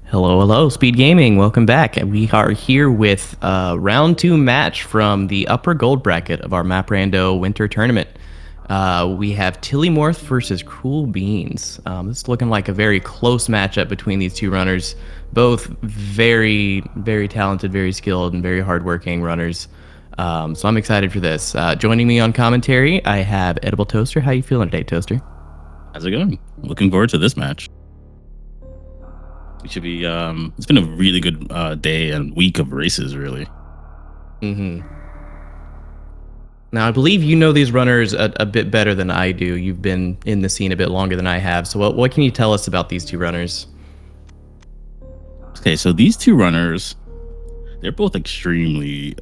Hello, hello, Speed Gaming. Welcome back. We are here with round two match from the upper gold bracket of our Map Rando Winter Tournament. We have Tilimorf versus Cruelbeanz. This is looking like a very close matchup between these two runners. Both very, very talented, very skilled, and very hardworking runners. So I'm excited for this. Joining me on commentary, I have Edible Toaster. How you feeling today, Toaster? How's it going? Looking forward to this match. It should be. It's been a really good day and week of races, really. Mm-hmm. Now, I believe you know these runners a bit better than I do. You've been in the scene a bit longer than I have. So what can you tell us about these two runners? Okay, so these two runners, they're both extremely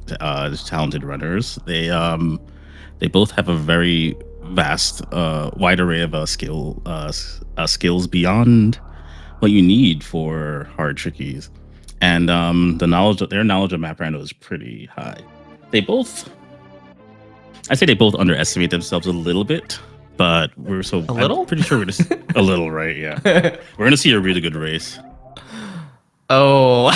talented runners. They both have a very vast, wide array of skills beyond what you need for hard trickies, and their knowledge of Map Rando is pretty high. I say they both underestimate themselves a little bit, but I'm pretty sure we're just a little, right? Yeah, we're gonna see a really good race. Oh,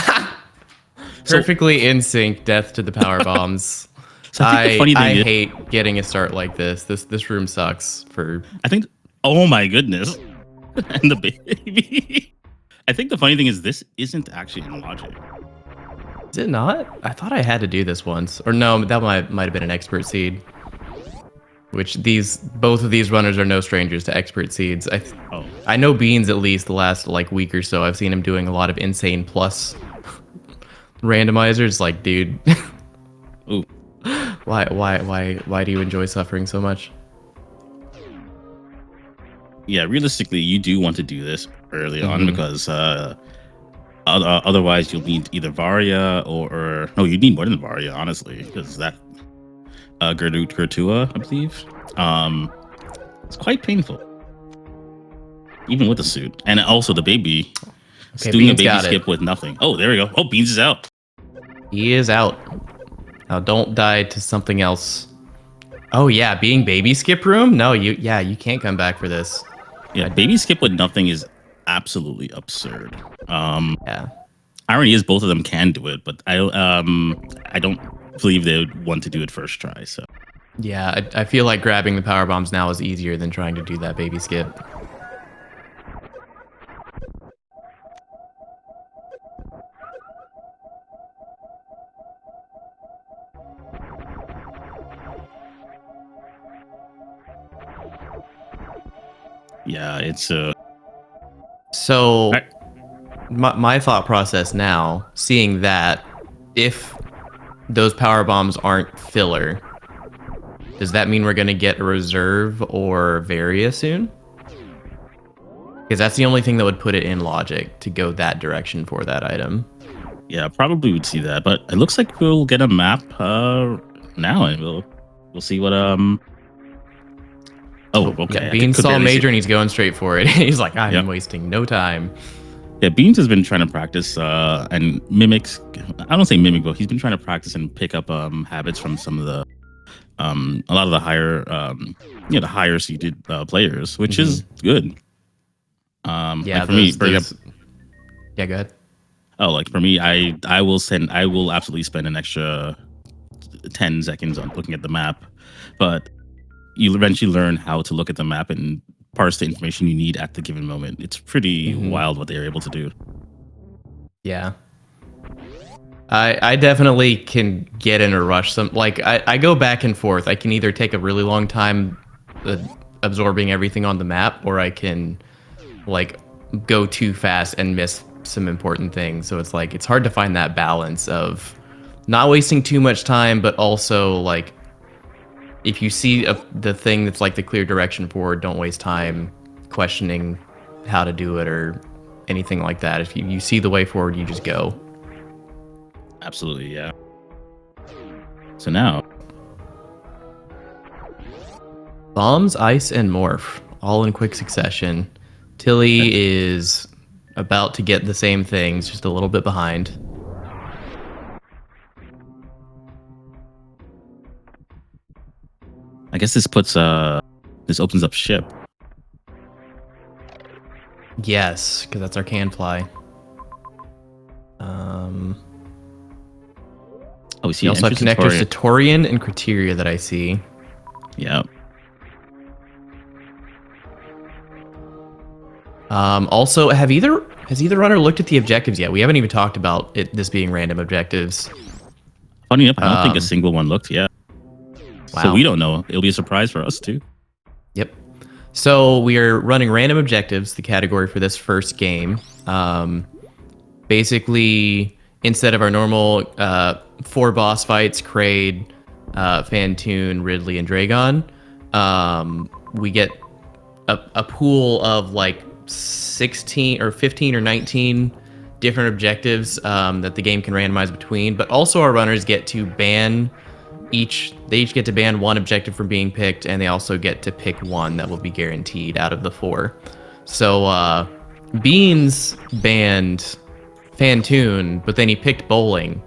perfectly in sync. Death to the power bombs. So I hate getting a start like this. This room sucks. I think. Oh my goodness, and the baby. I think the funny thing is this isn't actually in logic. Is it not? I thought I had to do this once, or no, that might have been an expert seed. Which both of these runners are no strangers to expert seeds. I know Beans at least the last week or so. I've seen him doing a lot of insane plus randomizers. Like, dude, ooh, why do you enjoy suffering so much? Yeah, realistically, you do want to do this early on because otherwise you'll need either Varia or no, you need more than Varia, honestly, because that Gertua, I believe, it's quite painful, even with the suit, and also the baby. Okay, doing Beans a baby skip with nothing. Oh, there we go. Oh, Beans is out. He is out. Now don't die to something else. Oh yeah, being baby skip room? No, you can't come back for this. Yeah, baby skip with nothing is absolutely absurd. Yeah. Irony is both of them can do it, but I don't believe they would want to do it first try. So yeah, I feel like grabbing the power bombs now is easier than trying to do that baby skip. yeah, it's So my thought process now, seeing that if those power bombs aren't filler, does that mean we're gonna get a reserve or Varia soon? Because that's the only thing that would put it in logic to go that direction for that item. yeah, probably would see that, but it looks like we'll get a map now, and we'll see what Oh, okay. Yeah, Beans saw Major and he's going straight for it. He's like, I'm wasting no time. Yeah, Beans has been trying to practice and mimics. I don't say mimic, but he's been trying to practice and pick up habits from some of the a lot of the higher seeded players, which is good. Yeah, like for me, yeah, go ahead. Oh, like for me, I will absolutely spend an extra 10 seconds on looking at the map, but you eventually learn how to look at the map and parse the information you need at the given moment. It's pretty wild what they're able to do. Yeah. I definitely can get in a rush. I go back and forth. I can either take a really long time absorbing everything on the map, or I can go too fast and miss some important things. So it's hard to find that balance of not wasting too much time, but also if you see the thing that's the clear direction forward, don't waste time questioning how to do it or anything like that. If you see the way forward, you just go. Absolutely, yeah. So now, Bombs, Ice, and Morph, all in quick succession. Tilly is about to get the same things, just a little bit behind. I guess this opens up ship. Yes, because that's our can fly. Oh, we see You also have entrance connectors to to Torian and Criteria that I see. Yeah. Also, has either runner looked at the objectives yet? We haven't even talked about this being random objectives. Funny enough, I don't think a single one looked yet. Wow. So we don't know. It'll be a surprise for us too. Yep. So we are running random objectives, the category for this first game. Basically, instead of our normal 4 boss fights, Kraid, Fantoon, Ridley, and Dragon, we get a pool of like 16 or 15 or 19 different objectives that the game can randomize between. But also our runners get to ban they each get to ban 1 objective from being picked, and they also get to pick 1 that will be guaranteed out of the 4. So Beans banned Fantoon, but then he picked bowling,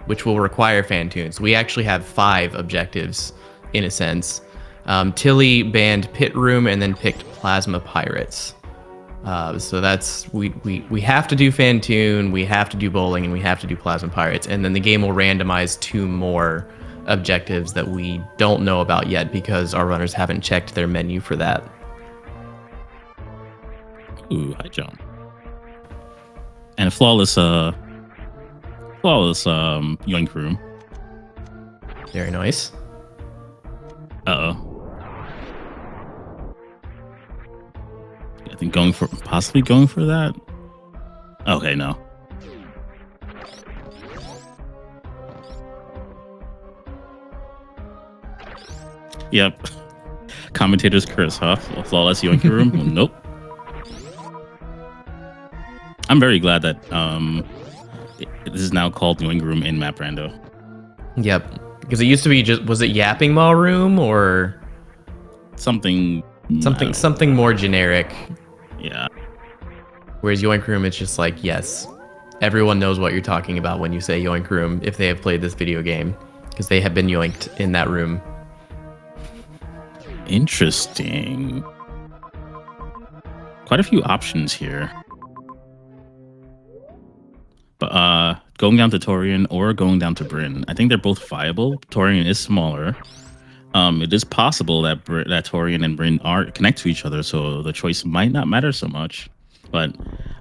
which will require Fantoon. So we actually have 5 objectives in a sense. Tilly banned Pit Room and then picked Plasma Pirates. So that's we have to do Fantoon, we have to do bowling, and we have to do Plasma Pirates, and then the game will randomize 2 more objectives that we don't know about yet because our runners haven't checked their menu for that. Ooh, high jump. And a flawless yoink room. Very nice. Uh-oh. I think possibly going for that. Okay, no. Yep. Commentator's curse, huh? Flawless yoink room? Nope. I'm very glad that this is now called Yoink Room in Map Rando. Yep. Because it used to be was it Yapping Maw Room or something more generic? Yeah. Whereas Yoink Room, it's just like, yes, everyone knows what you're talking about when you say Yoink Room if they have played this video game, because they have been yoinked in that room. Interesting. Quite a few options here. But going down to Torian or going down to Bryn, I think they're both viable. Torian is smaller. It is possible that Torian and Bryn connect to each other, so the choice might not matter so much. But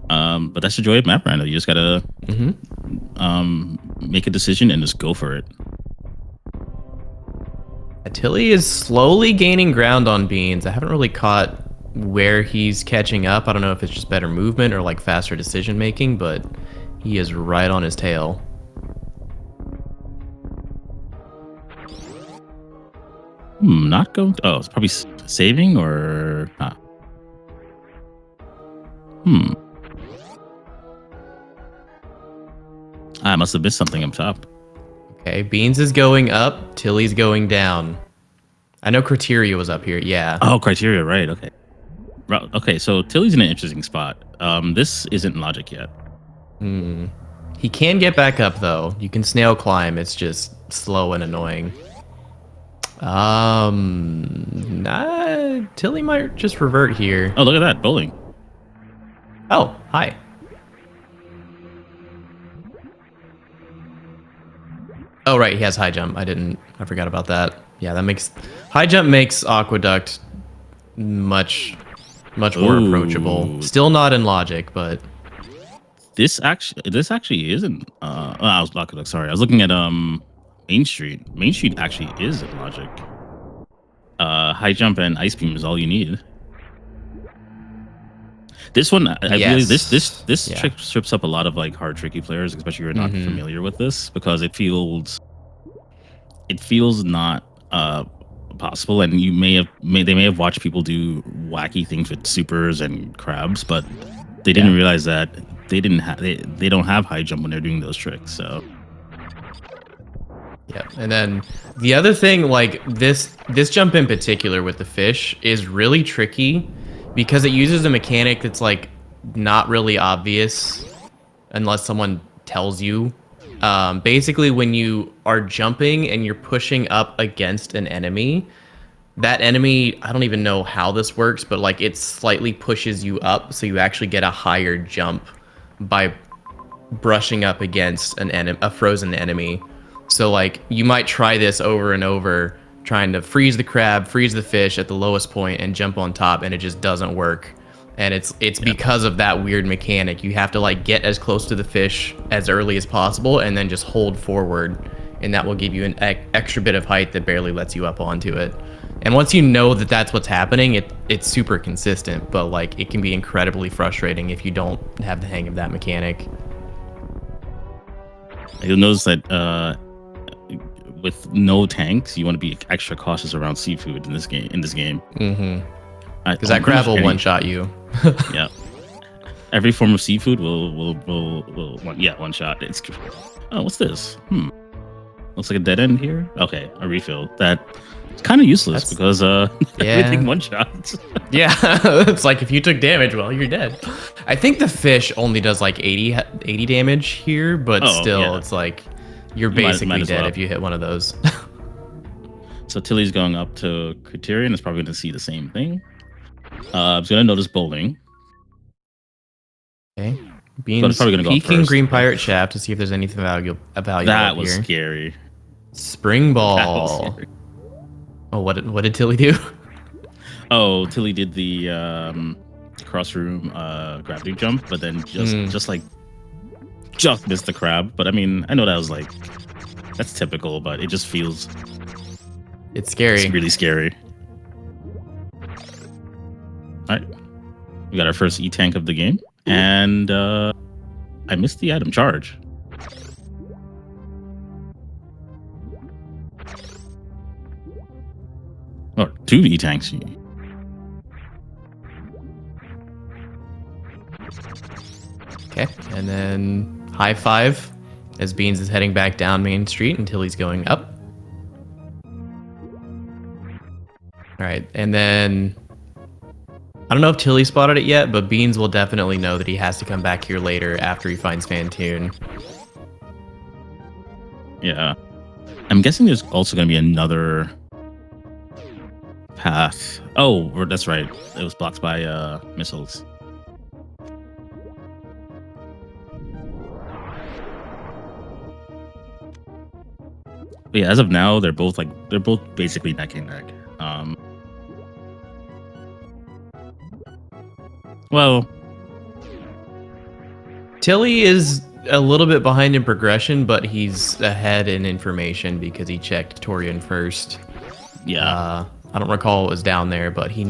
that's the joy of Map Rando. You just gotta make a decision and just go for it. Tilly is slowly gaining ground on Beans. I haven't really caught where he's catching up. I don't know if it's just better movement or like faster decision making, but he is right on his tail. Not going. Oh, it's probably saving or not. I must have missed something up top. Okay, Beans is going up. Tilly's going down. I know Criteria was up here. Yeah. Oh, Criteria, right? Okay. Okay, so Tilly's in an interesting spot. This isn't logic yet. He can get back up though. You can snail climb. It's just slow and annoying. Tilly might just revert here. Oh, look at that bowling. Oh, hi. Oh right, he has high jump. I forgot about that. Yeah, that makes high jump makes Aqueduct much more approachable. Still not in logic, but this actually isn't. I was Aqueduct. Sorry, I was looking at Main Street. Main Street actually is in logic. High jump and ice beam is all you need. This one, I really this trick strips up a lot of like hard tricky players, especially if you're not familiar with this, because it feels not possible, and they may have watched people do wacky things with supers and crabs, but they didn't realize that they don't have high jump when they're doing those tricks. So yeah, and then the other thing, like this jump in particular with the fish is really tricky because it uses a mechanic that's like not really obvious unless someone tells you. Basically, when you are jumping and you're pushing up against an enemy, that enemy, I don't even know how this works, but like it slightly pushes you up, so you actually get a higher jump by brushing up against a frozen enemy. So like you might try this over and over, trying to freeze the crab, freeze the fish at the lowest point, and jump on top, and it just doesn't work. And it's because of that weird mechanic. You have to like get as close to the fish as early as possible, and then just hold forward, and that will give you an extra bit of height that barely lets you up onto it. And once you know that that's what's happening, it's super consistent, but like it can be incredibly frustrating if you don't have the hang of that mechanic. You'll notice that with no tanks, you want to be extra cautious around seafood in this game. Mm-hmm. Because that crab will one-shot you. Yeah. Every form of seafood will one shot. It's what's this? Looks like a dead end here. Okay, a refill. That's kind of useless because everything one shots. Yeah, it's like if you took damage, well, you're dead. I think the fish only does like 80 damage here, but still, it's like you're basically dead if you hit one of those. So Tilly's going up to Criterion. Is probably going to see the same thing. I was going to notice bowling. Okay. Beans peeking Green Pirate Shaft to see if there's anything valuable That was here. Scary. Spring Ball. Oh, what did Tilly do? Oh, Tilly did the cross room gravity jump, but then just missed the crab. But I mean, I know that was like that's typical, but it just feels it's scary. It's really scary. All right, we got our first E-tank of the game, and I missed the item charge. Or 2 E-tanks. Okay, and then high five as Beans is heading back down Main Street until he's going up. All right, and then I don't know if Tilly spotted it yet, but Beans will definitely know that he has to come back here later after he finds Fantoon. Yeah. I'm guessing there's also going to be another path. Oh, that's right. It was blocked by missiles. But yeah, as of now, they're both basically neck and neck. Well, Tilly is a little bit behind in progression, but he's ahead in information because he checked Torian first. Yeah. I don't recall what was down there, but he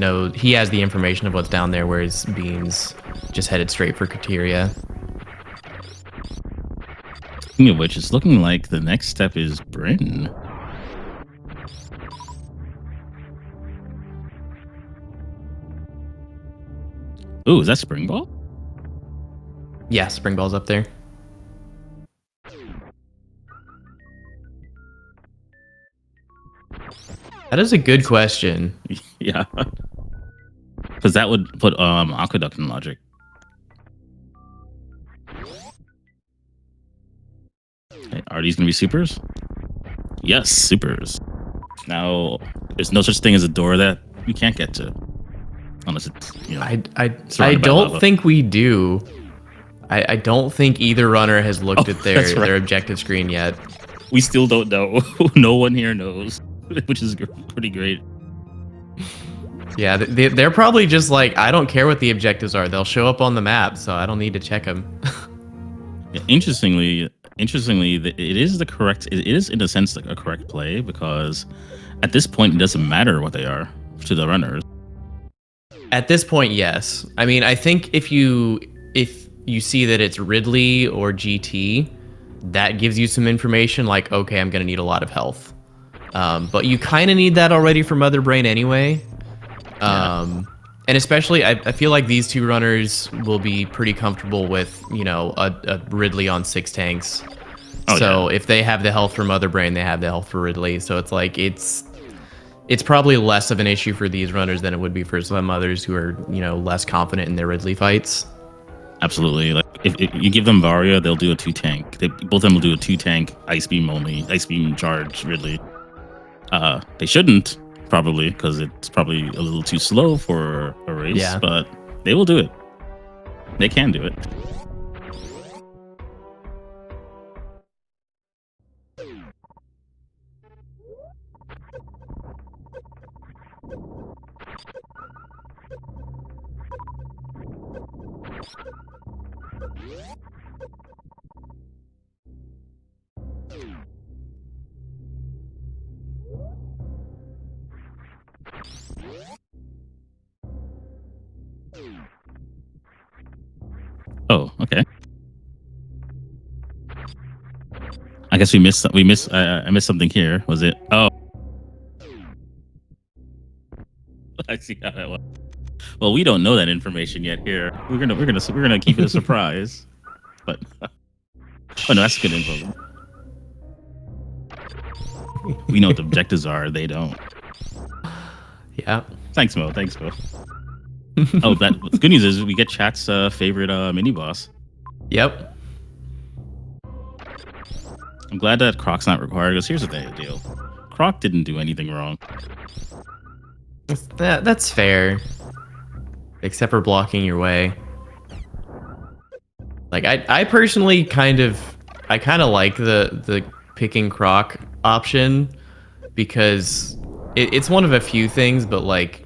has the information of what's down there, whereas Beans just headed straight for Kateria. Speaking of which, it's looking like the next step is Bryn. Ooh, is that Spring Ball? Yeah, Spring Ball's up there. That is a good question. Yeah. Because that would put Aqueduct in logic. Okay, are these going to be supers? Yes, supers. Now, there's no such thing as a door that we can't get to. Unless it's, I don't think we do. I don't think either runner has looked at their objective screen yet. We still don't know. No one here knows, which is pretty great. Yeah, they're probably just like, I don't care what the objectives are. They'll show up on the map, so I don't need to check them. Yeah, interestingly, it is the correct. It is in a sense like a correct play because at this point it doesn't matter what they are to the runners. At this point, yes. I mean, I think if you see that it's Ridley or GT, that gives you some information like, okay, I'm going to need a lot of health. But you kind of need that already for Mother Brain anyway. And especially, I feel like these two runners will be pretty comfortable with, a Ridley on 6 tanks. If they have the health for Mother Brain, they have the health for Ridley. So it's like, it's probably less of an issue for these runners than it would be for some others who are, less confident in their Ridley fights. Absolutely. Like if you give them Varia, they'll do a 2 tank. Both of them will do a 2 tank ice beam charge Ridley. They shouldn't probably because it's probably a little too slow for a race, but they will do it. They can do it. Oh, okay. I guess we missed. I missed something here. Was it? Oh, I see how that was. Well, we don't know that information yet. Here, we're gonna keep it a surprise. But oh no, that's good info. We know what the objectives are. They don't. Yeah. Thanks, Mo. Thanks, Mo. Oh, the good news is we get chat's favorite mini boss. Yep. I'm glad that Croc's not required because here's the deal: Croc didn't do anything wrong. That's fair. Except for blocking your way. Like I personally kind of like the picking Croc option because it's one of a few things, but like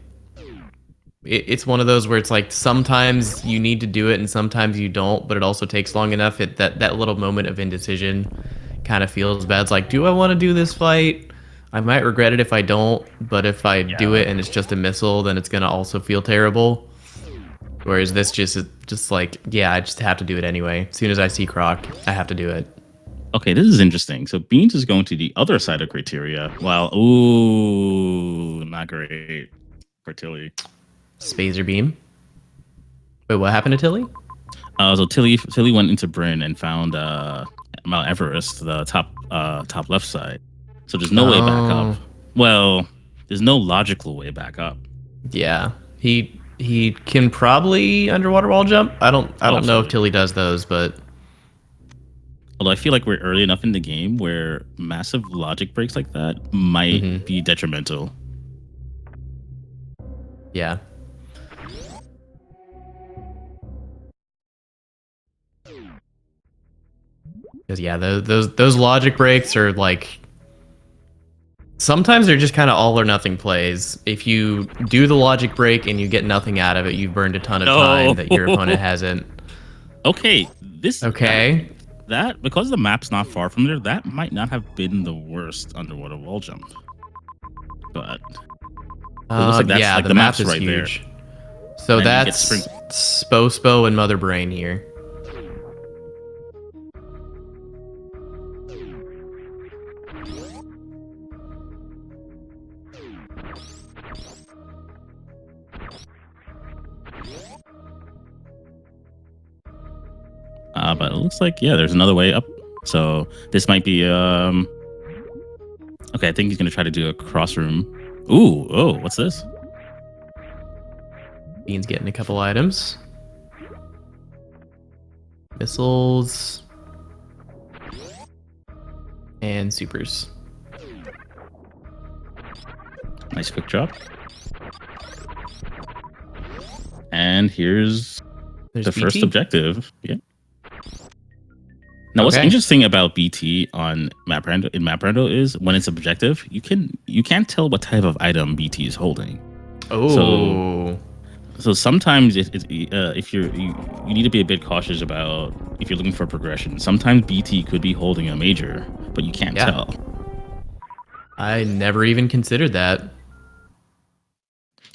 it's one of those where it's like sometimes you need to do it and sometimes you don't, but it also takes long enough that little moment of indecision kind of feels bad. It's like, do I want to do this fight? I might regret it if I don't, but if I do it and it's just a missile, then it's gonna also feel terrible. Whereas this just like, yeah, I just have to do it anyway. As soon as I see Croc, I have to do it. Okay, this is interesting. So Beans is going to the other side of criteria. While ooh, not great for Tilly. Spazer Beam. Wait, what happened to Tilly? So Tilly went into Bryn and found Mount Everest, the top left side. So there's no way back up. Well, there's no logical way back up. Yeah, he can probably underwater wall jump. I don't know if Tilly does those, but although I feel like we're early enough in the game where massive logic breaks like that might be detrimental. Yeah. Because yeah, those logic breaks are like sometimes they're just kind of all or nothing plays. If you do the logic break and you get nothing out of it, you've burned a ton of time that your opponent hasn't. Okay, okay. That because the map's not far from there, that might not have been the worst underwater wall jump. But it looks like that's yeah, like the map map's is right huge. there. So that's Spo and Mother Brain here. But it looks like there's another way up. So this might be okay. I think he's gonna try to do a cross room. Ooh, oh, what's this? Bean's getting a couple items. Missiles. And supers. Nice quick drop. And there's the BT? first objective. Yeah. Now, what's interesting about BT on Rando is when it's objective, you can't tell what type of item BT is holding. Oh. So sometimes if you need to be a bit cautious about if you're looking for progression. Sometimes BT could be holding a major, but you can't tell. I never even considered that.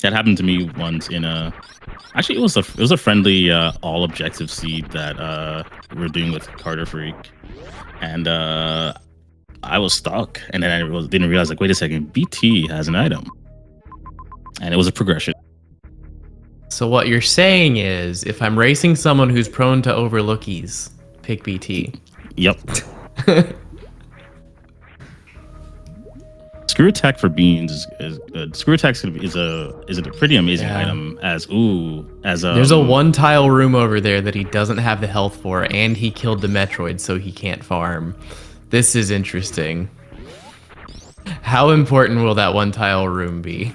That happened to me once in a. Actually, it was a friendly all objective seed that we were doing with Carter Freak, and I was stuck, and then I didn't realize like, wait a second, BT has an item, and it was a progression. So what you're saying is, if I'm racing someone who's prone to overlookies, pick BT. Yep. Screw attack for Beans is good. Screw attack is a pretty amazing item. There's a one tile room over there that he doesn't have the health for, and he killed the Metroid, so he can't farm. This is interesting. How important will that one tile room be?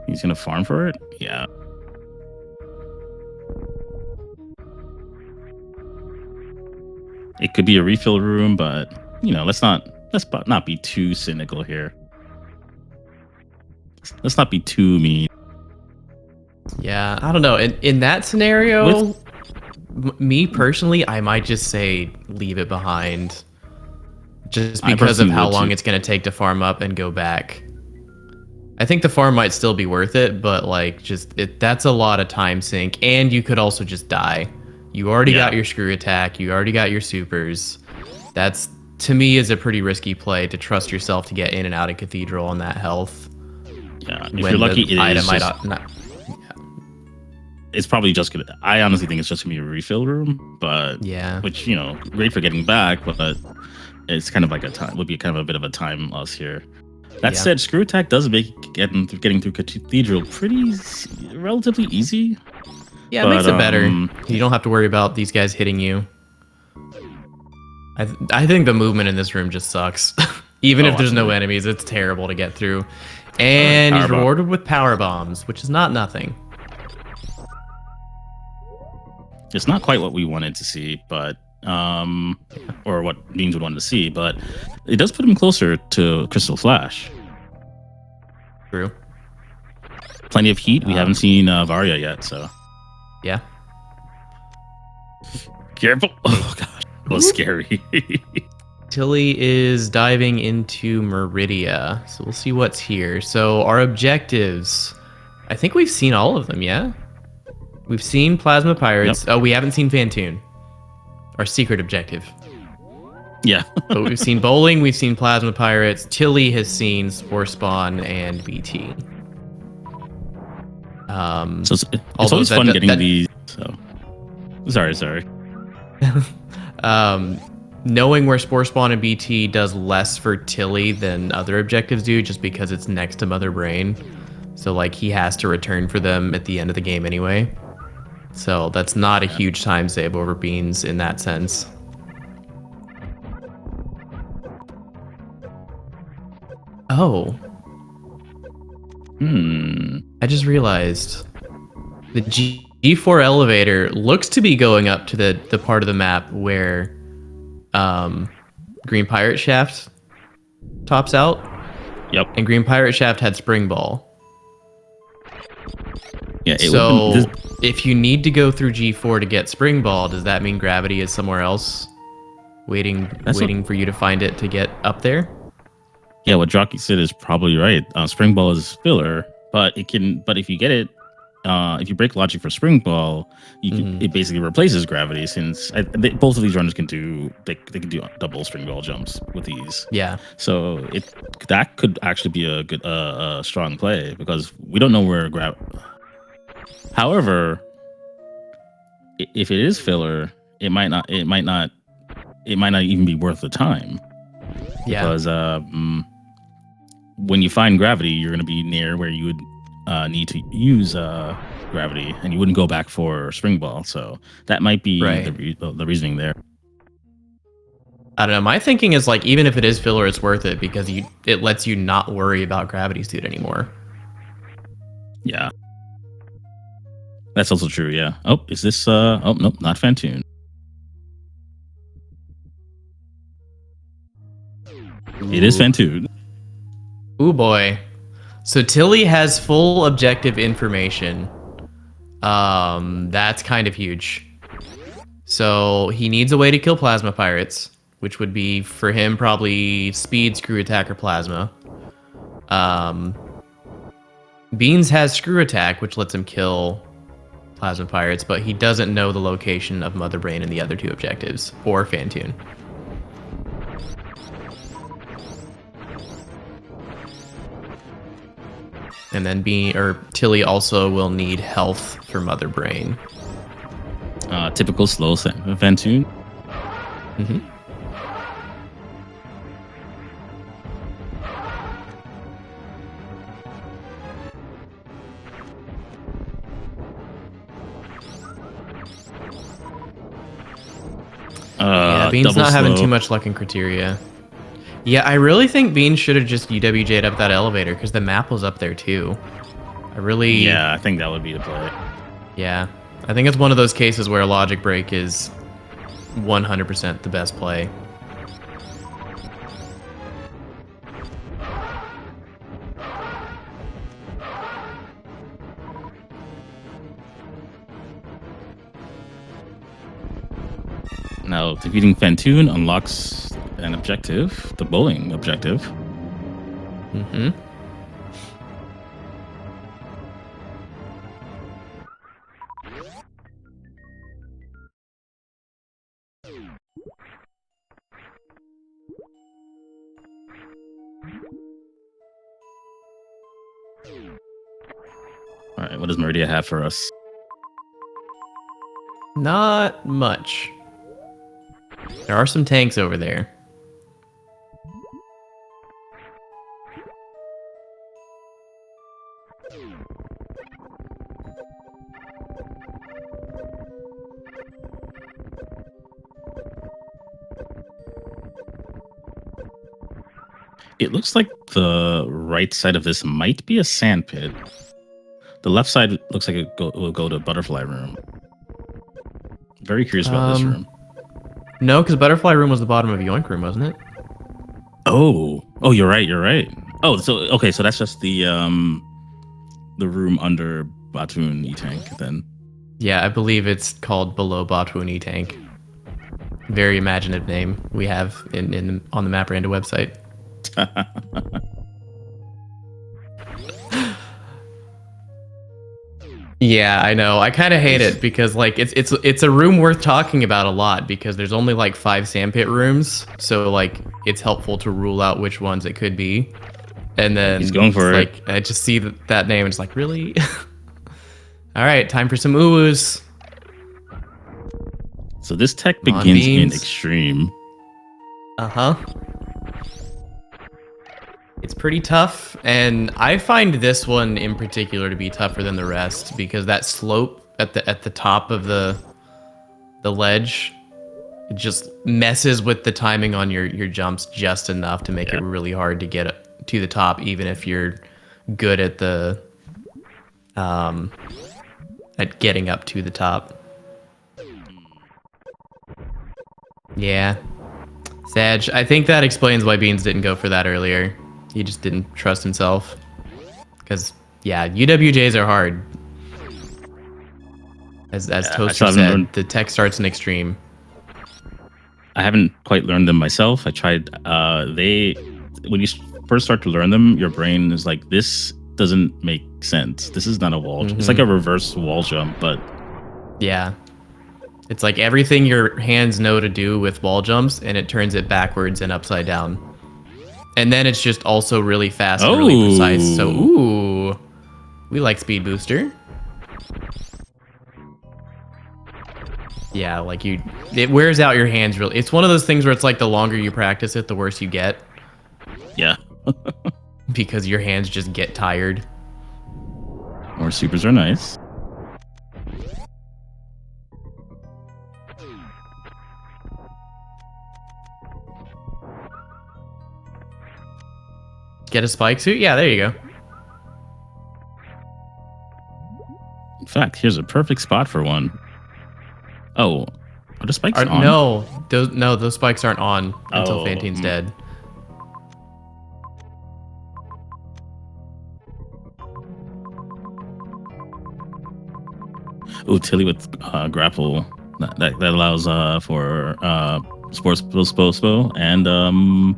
He's gonna farm for it? Yeah. It could be a refill room, but let's not be too cynical here. Let's not be too mean. Yeah, I don't know. In that scenario, Me personally, I might just say leave it behind, just I because of personally how would long too. it's going to take to farm up and go back. I think the farm might still be worth it, but like that's a lot of time sink, and you could also just die. You already got Yeah, your screw attack, you already got your supers. That's, to me, is a pretty risky play to trust yourself to get in and out of Cathedral on that health yeah. If you're when lucky, the it item is might just. not. It's probably just gonna. I honestly think it's just gonna be a refill room, but Yeah, which great for getting back, but it's kind of like a time would be kind of a bit of a time loss here. That yeah, said, screw attack does make getting through Cathedral relatively easy, yeah. It but makes it better. You don't have to worry about these guys hitting you. I think the movement in this room just sucks. Even if oh, there's no absolutely. enemies, it's terrible to get through. All right, And power he's bomb. rewarded with power bombs, which is not nothing. It's not quite what we wanted to see, but or what Beans would want to see, but it does put him closer to Crystal Flash. True. Plenty of heat. We haven't Um, seen Varya yet, so yeah. careful. Oh gosh, that was scary. Tilly is diving into Meridia, so we'll see what's here. So our objectives, I think we've seen all of them, yeah? We've seen Plasma Yep. Pirates. Oh, we haven't seen Fantoon, our secret objective. Yeah. But we've seen Bowling, we've seen Plasma Pirates, Tilly has seen Spore Spawn and BT. So it's Although always fun getting these. So sorry. Knowing where Spore Spawn and BT does less for Tilly than other objectives do, just because it's next to Mother Brain. So like he has to return for them at the end of the game anyway. So that's not a huge time save over Beans in that sense. Oh, I just realized the G4 elevator looks to be going up to the part of the map where Green Pirate Shaft tops out. Yep. And Green Pirate Shaft had Spring Ball. Yeah. So if you need to go through G4 to get Spring Ball, does that mean Gravity is somewhere else, waiting for you to find it to get up there? Yeah, what Jockey said is probably right. Spring Ball is filler, but it can. But if you get it, if you break logic for Spring Ball, it basically replaces Gravity. Since both of these runners can do they can do double Spring Ball jumps with ease. Yeah. So that could actually be a good strong play because we don't know where However, if it is filler, it might not even be worth the time. Yeah. Because when you find Gravity, you're going to be near where you would need to use Gravity, and you wouldn't go back for Spring Ball. So that might be the reasoning there. I don't know. My thinking is like, even if it is filler, it's worth it because it lets you not worry about Gravity Suit anymore. Yeah. That's also true, yeah. Oh, is this oh nope, not Fantoon. It is Fantoon. Ooh boy. So Tilly has full objective information. That's kind of huge. So he needs a way to kill Plasma Pirates, which would be for him probably Speed, Screw Attack, or Plasma. Beans has Screw Attack, which lets him kill Plasma Pirates, but he doesn't know the location of Mother Brain and the other two objectives, or Fantoon. And then Tilly also will need health for Mother Brain. Typical slow Fantoon. Mm-hmm. Yeah, Bean's not having too much luck in Criteria. Yeah, I really think Bean should have just UWJ'd up that elevator because the map was up there too. Yeah, I think that would be the play. Yeah, I think it's one of those cases where a logic break is 100% the best play. Now, defeating Fantoon unlocks an objective, the bowling objective. Mm-hmm. All right, what does Meridia have for us? Not much. There are some tanks over there. It looks like the right side of this might be a sand pit. The left side looks like it will go to Butterfly Room. Very curious about this room. No, because Butterfly Room was the bottom of Yoink Room, wasn't it? Oh, you're right. You're right. Oh, so okay, so that's just the room under Batoon E-Tank then. Yeah, I believe it's called Below Batoon E-Tank. Very imaginative name we have on the Map Rando website. Yeah, I know. I kind of hate it because like it's a room worth talking about a lot because there's only like 5 sandpit rooms, so like it's helpful to rule out which ones it could be. And then he's going for it. Like I just see that name and it's like, really? All right, time for some uwus. So this tech begins in extreme. Uh-huh. It's pretty tough, and I find this one in particular to be tougher than the rest because that slope at the top of the ledge, it just messes with the timing on your jumps just enough to make it really hard to get to the top, even if you're good at the at getting up to the top. Yeah. Sag, I think that explains why Beans didn't go for that earlier. He just didn't trust himself. Because, yeah, UWJs are hard. As Toaster said, the tech starts in extreme. I haven't quite learned them myself. I tried, when you first start to learn them, your brain is like, this doesn't make sense. This is not a wall. It's like a reverse wall jump, but... Yeah. It's like everything your hands know to do with wall jumps, and it turns it backwards and upside down. And then it's just also really fast and really precise. So, ooh, we like Speed Booster. Yeah, like it wears out your hands really. It's one of those things where it's like the longer you practice it, the worse you get. Yeah. Because your hands just get tired. More supers are nice. Get a spike suit? Yeah, there you go. In fact, here's a perfect spot for one. Oh, are the spikes on? No, those spikes aren't on until Fantine's dead. Oh, Tilly with grapple. That allows for sports spo and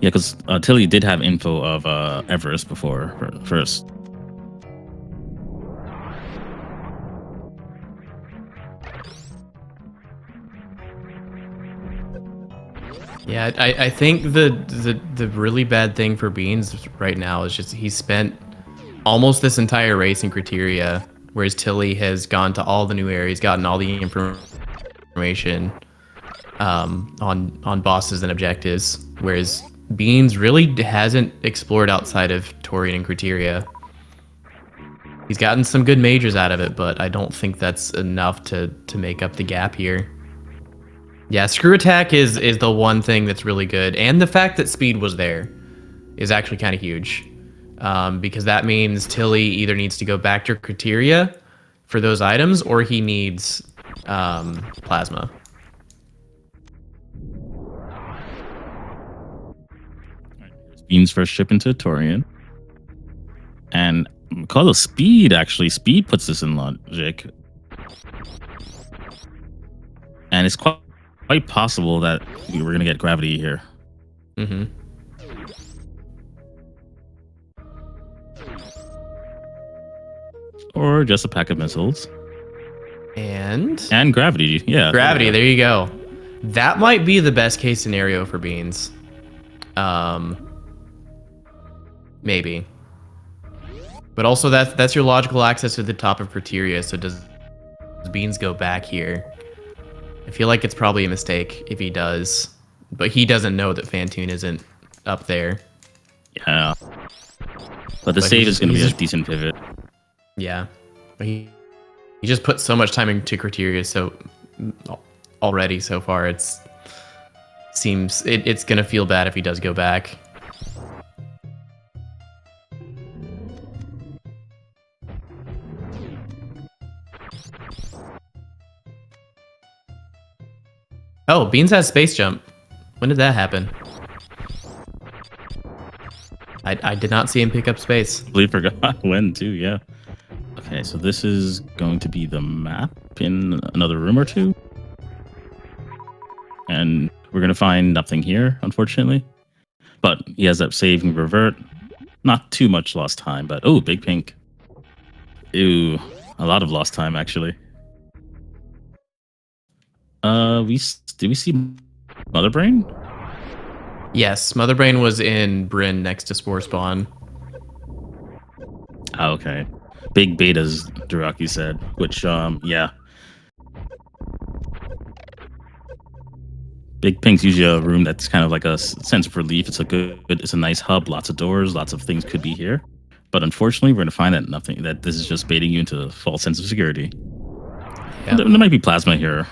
yeah, because Tilly did have info of Everest before first. Yeah, I think the really bad thing for Beans right now is just he spent almost this entire race in Criteria, whereas Tilly has gone to all the new areas, gotten all the information on bosses and objectives, whereas Beans really hasn't explored outside of Torian and Criteria. He's gotten some good majors out of it, but I don't think that's enough to make up the gap here. Yeah, Screw Attack is the one thing that's really good, and the fact that Speed was there is actually kind of huge, because that means Tilly either needs to go back to Criteria for those items, or he needs Plasma. Beans first ship into Torian. And because of Speed, actually, Speed puts this in logic. and it's quite possible that we're gonna get gravity here. Mm-hmm. Or just a pack of missiles. And gravity, yeah. Gravity, there you go. That might be the best case scenario for Beans. Maybe. But also that's your logical access to the top of Criteria, so does Beans go back here? I feel like it's probably a mistake if he does. But he doesn't know that Fantoon isn't up there. Yeah. But the save is going to be a decent pivot. Yeah. But he just put so much time into Criteria so already so far. It's going to feel bad if he does go back. Oh, Beans has space jump. When did that happen? I did not see him pick up space. I completely forgot when too, yeah. Okay, so this is going to be the map in another room or two. And we're going to find nothing here, unfortunately. But he has that save and revert. Not too much lost time, but oh, big pink. Ew, a lot of lost time, actually. Did we see Mother Brain? Yes, Mother Brain was in Bryn next to Spore Spawn. Oh, okay. Big betas, Duraki said, which, yeah. Big Pink's usually a room that's kind of like a sense of relief. It's a nice hub, lots of doors, lots of things could be here. But unfortunately, we're going to find that this is just baiting you into a false sense of security. Yeah. There might be plasma here.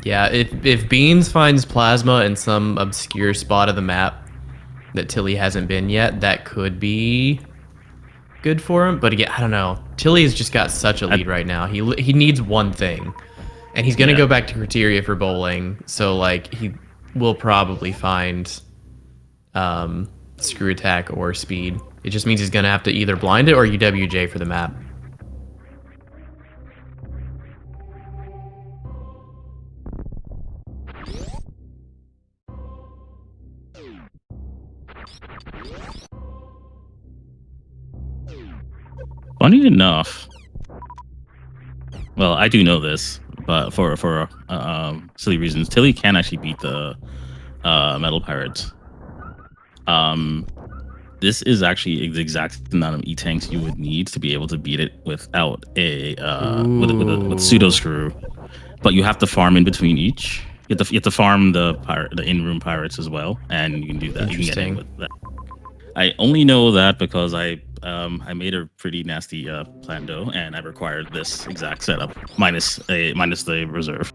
Yeah, if Beans finds plasma in some obscure spot of the map that Tilly hasn't been yet, that could be good for him. But again, I don't know. Tilly's just got such a lead right now. He needs one thing, and he's gonna go back to Criteria for bowling. So like he will probably find Screw Attack or Speed. It just means he's gonna have to either blind it or UWJ for the map. Funny enough, well, I do know this, but for silly reasons, Tilly can actually beat the Metal Pirates. This is actually the exact amount of E-tanks you would need to be able to beat it without a with pseudo screw. But you have to farm in between each. You have to farm the in-room pirates as well, and you can do that. You can get in with that. I only know that because I made a pretty nasty plando, and I required this exact setup minus the reserve.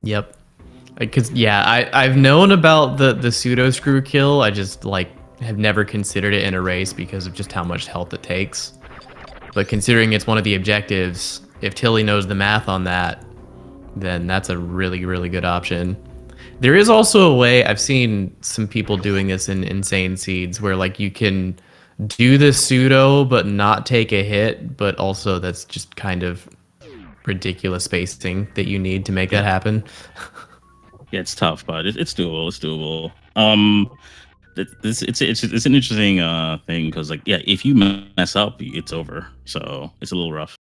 Yep. Because yeah, I've known about the pseudo screw kill. I just like have never considered it in a race because of just how much health it takes. But considering it's one of the objectives, if Tilly knows the math on that, then that's a really, really good option. There is also a way, I've seen some people doing this in Insane Seeds, where like you can do the pseudo but not take a hit, but also that's just kind of ridiculous spacing that you need to make that happen. Yeah, it's tough, but it's doable. It's doable. It's an interesting thing because like yeah, if you mess up, it's over. So it's a little rough.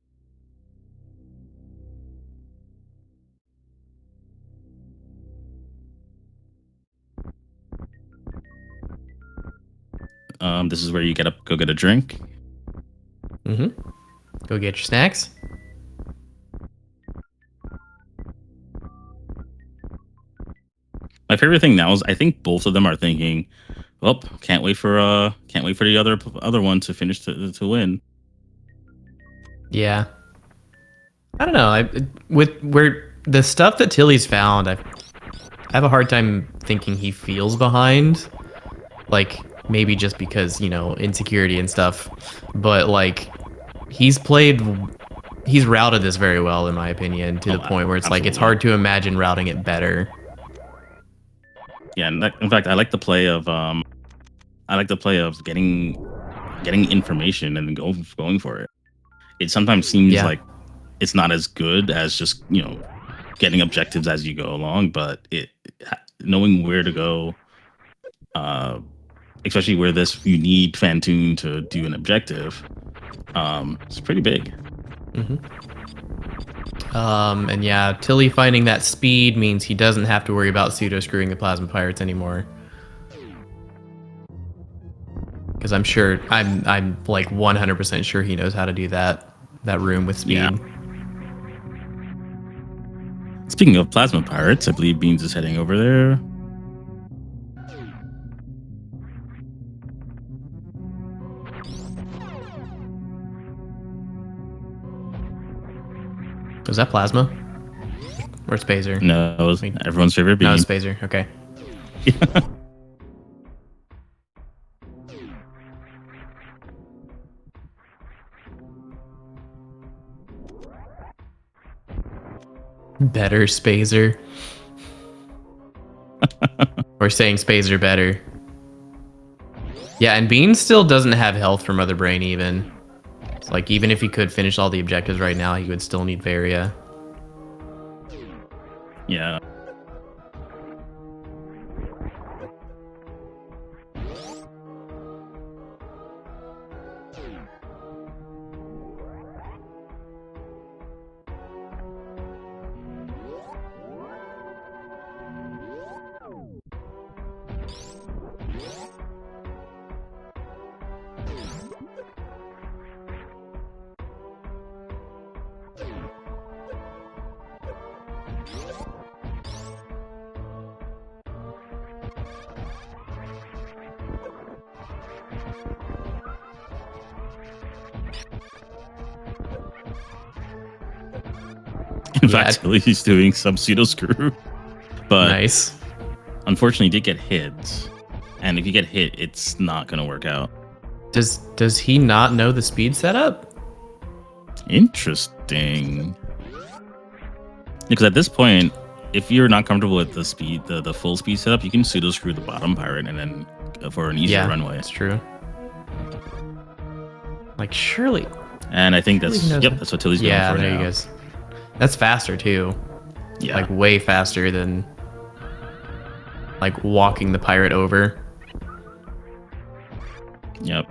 This is where you go get a drink. Mm-hmm. Go get your snacks. My favorite thing now is I think both of them are thinking, "Well, can't wait for the other one to finish to win." Yeah. I don't know. With where the stuff that Tilly's found, I have a hard time thinking he feels behind. Like maybe just because, you know, insecurity and stuff. But like he's routed this very well in my opinion, to the point where it's absolutely. Like it's hard to imagine routing it better. Yeah, in fact, I like the play of getting information and going for it. It sometimes seems like it's not as good as just getting objectives as you go along, but knowing where to go, especially where you need Fantoon to do an objective, it's pretty big. And yeah, Tilly finding that speed means he doesn't have to worry about pseudo screwing the plasma pirates anymore. Because I'm sure, I'm like 100% sure he knows how to do that room with speed. Yeah. Speaking of plasma pirates, I believe Beans is heading over there. Was that plasma? Or Spazer? No, it was everyone's favorite Bean. No, it's Spazer. Okay. Better Spazer. Or saying Spazer better. Yeah, and Bean still doesn't have health from Mother Brain even. It's like, even if he could finish all the objectives right now, he would still need Varia. Yeah. In fact, he's doing some pseudo screw. But nice. Unfortunately, he did get hit. And if you get hit, it's not going to work out. Does he not know the speed setup? Interesting. Because at this point, if you're not comfortable with the speed, the full speed setup, you can pseudo screw the bottom pirate and then for an easier runway. That's true. Like, surely. And I think that's what Tilly's going for now. Yeah, there you go. That's faster too. Yeah. Like way faster than like walking the pirate over. Yep.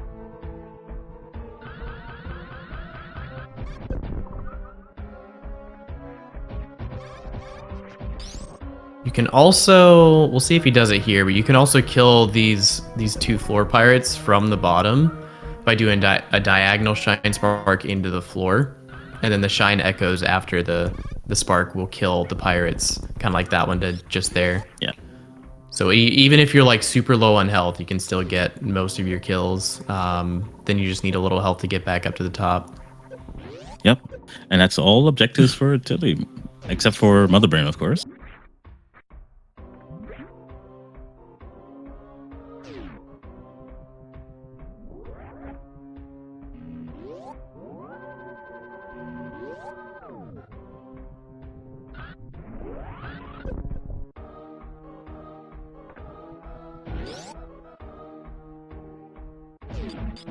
You can also, we'll see if he does it here, but you can also kill these two floor pirates from the bottom by doing a diagonal shine spark into the floor. And then the shine echoes after the spark will kill the pirates, kind of like that one did just there. Yeah. So even if you're like super low on health, you can still get most of your kills. Then you just need a little health to get back up to the top. Yep. And that's all objectives for Tilly, except for Mother Brain, of course.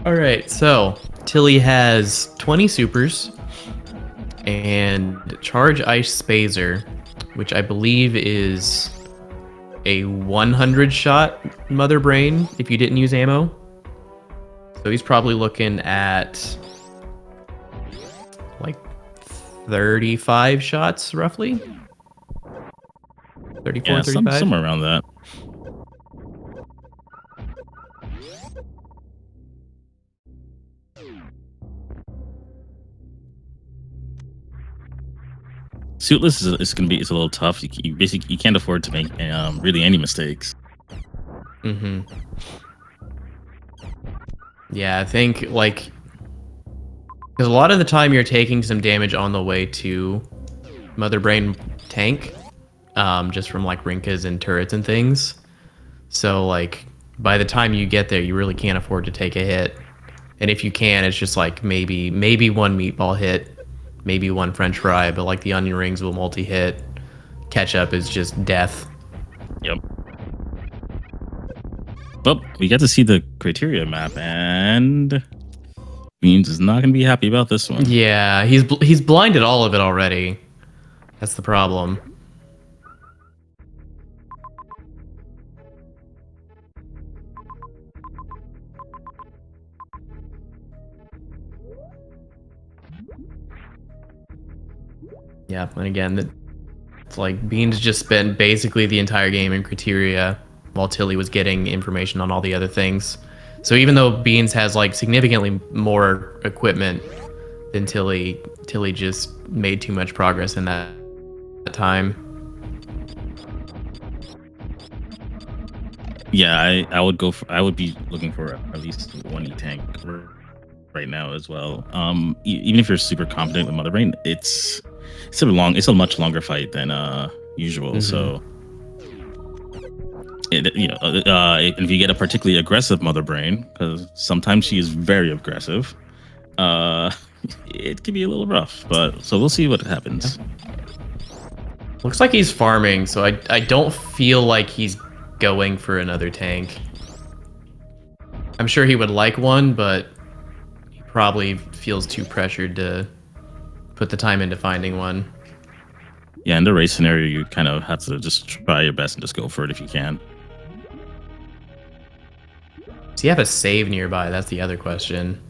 All right, so Tilly has 20 supers and Charge Ice Spazer, which I believe is a 100 shot Mother Brain if you didn't use ammo. So he's probably looking at like 35 shots roughly. 34, 35? Somewhere around that. Suitless is going to be a little tough. You basically you can't afford to make really any mistakes. Mm-hmm. Yeah, I think like because a lot of the time you're taking some damage on the way to Mother Brain tank, just from like Rinkas and turrets and things. So like by the time you get there, you really can't afford to take a hit. And if you can, it's just like maybe one meatball hit. Maybe one French fry, but like the onion rings will multi-hit. Ketchup is just death. Yep. Well, we got to see the criteria map, and Beans is not going to be happy about this one. Yeah, he's blinded all of it already. That's the problem. Yeah, and again, it's like Beans just spent basically the entire game in criteria while Tilly was getting information on all the other things. So even though Beans has like significantly more equipment than Tilly just made too much progress in that time. Yeah, I would go for, I would be looking for at least one tank right now as well. Even if you're super confident with Mother Brain, it's a much longer fight than usual. So if you get a particularly aggressive Mother Brain, because sometimes she is very aggressive, it can be a little rough. But so we'll see what happens. Looks like he's farming, so I don't feel like he's going for another tank. I'm sure he would like one, but he probably feels too pressured to put the time into finding one. Yeah, in the race scenario, you kind of have to just try your best and just go for it if you can. Does he have a save nearby? That's the other question.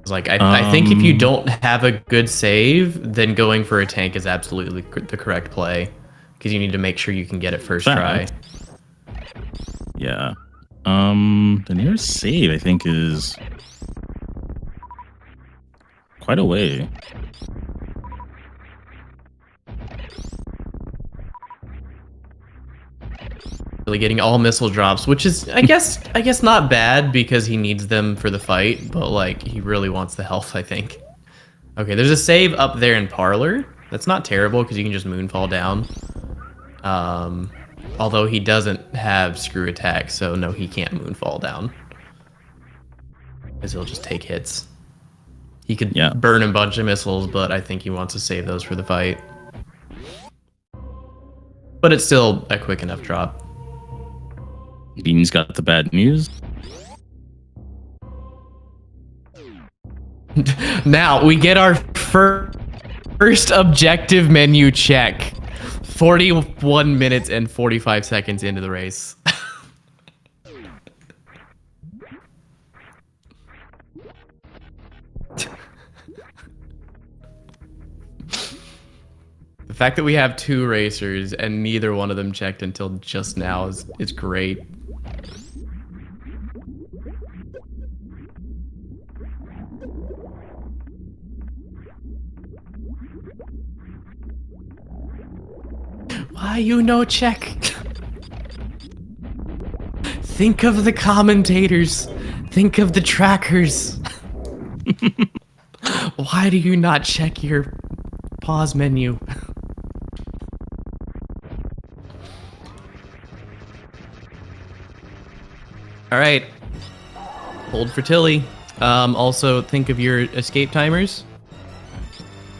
It's like, I think if you don't have a good save, then going for a tank is absolutely the correct play. Because you need to make sure you can get it first try. Yeah. The nearest save, I think, is quite a way. Really getting all missile drops, which is, I guess not bad because he needs them for the fight, but like he really wants the health, I think. Okay, there's a save up there in Parlor. That's not terrible because you can just moonfall down. Although he doesn't have screw attack, so no, he can't moonfall down. Because he'll just take hits. He could burn a bunch of missiles, but I think he wants to save those for the fight. But it's still a quick enough drop. Bean's got the bad news. Now, we get our first objective menu check. 41 minutes and 45 seconds into the race. The fact that we have two racers and neither one of them checked until just now is great. Why you no check? Think of the commentators. Think of the trackers. Why do you not check your pause menu? All right. Hold for Tilly. Also, think of your escape timers.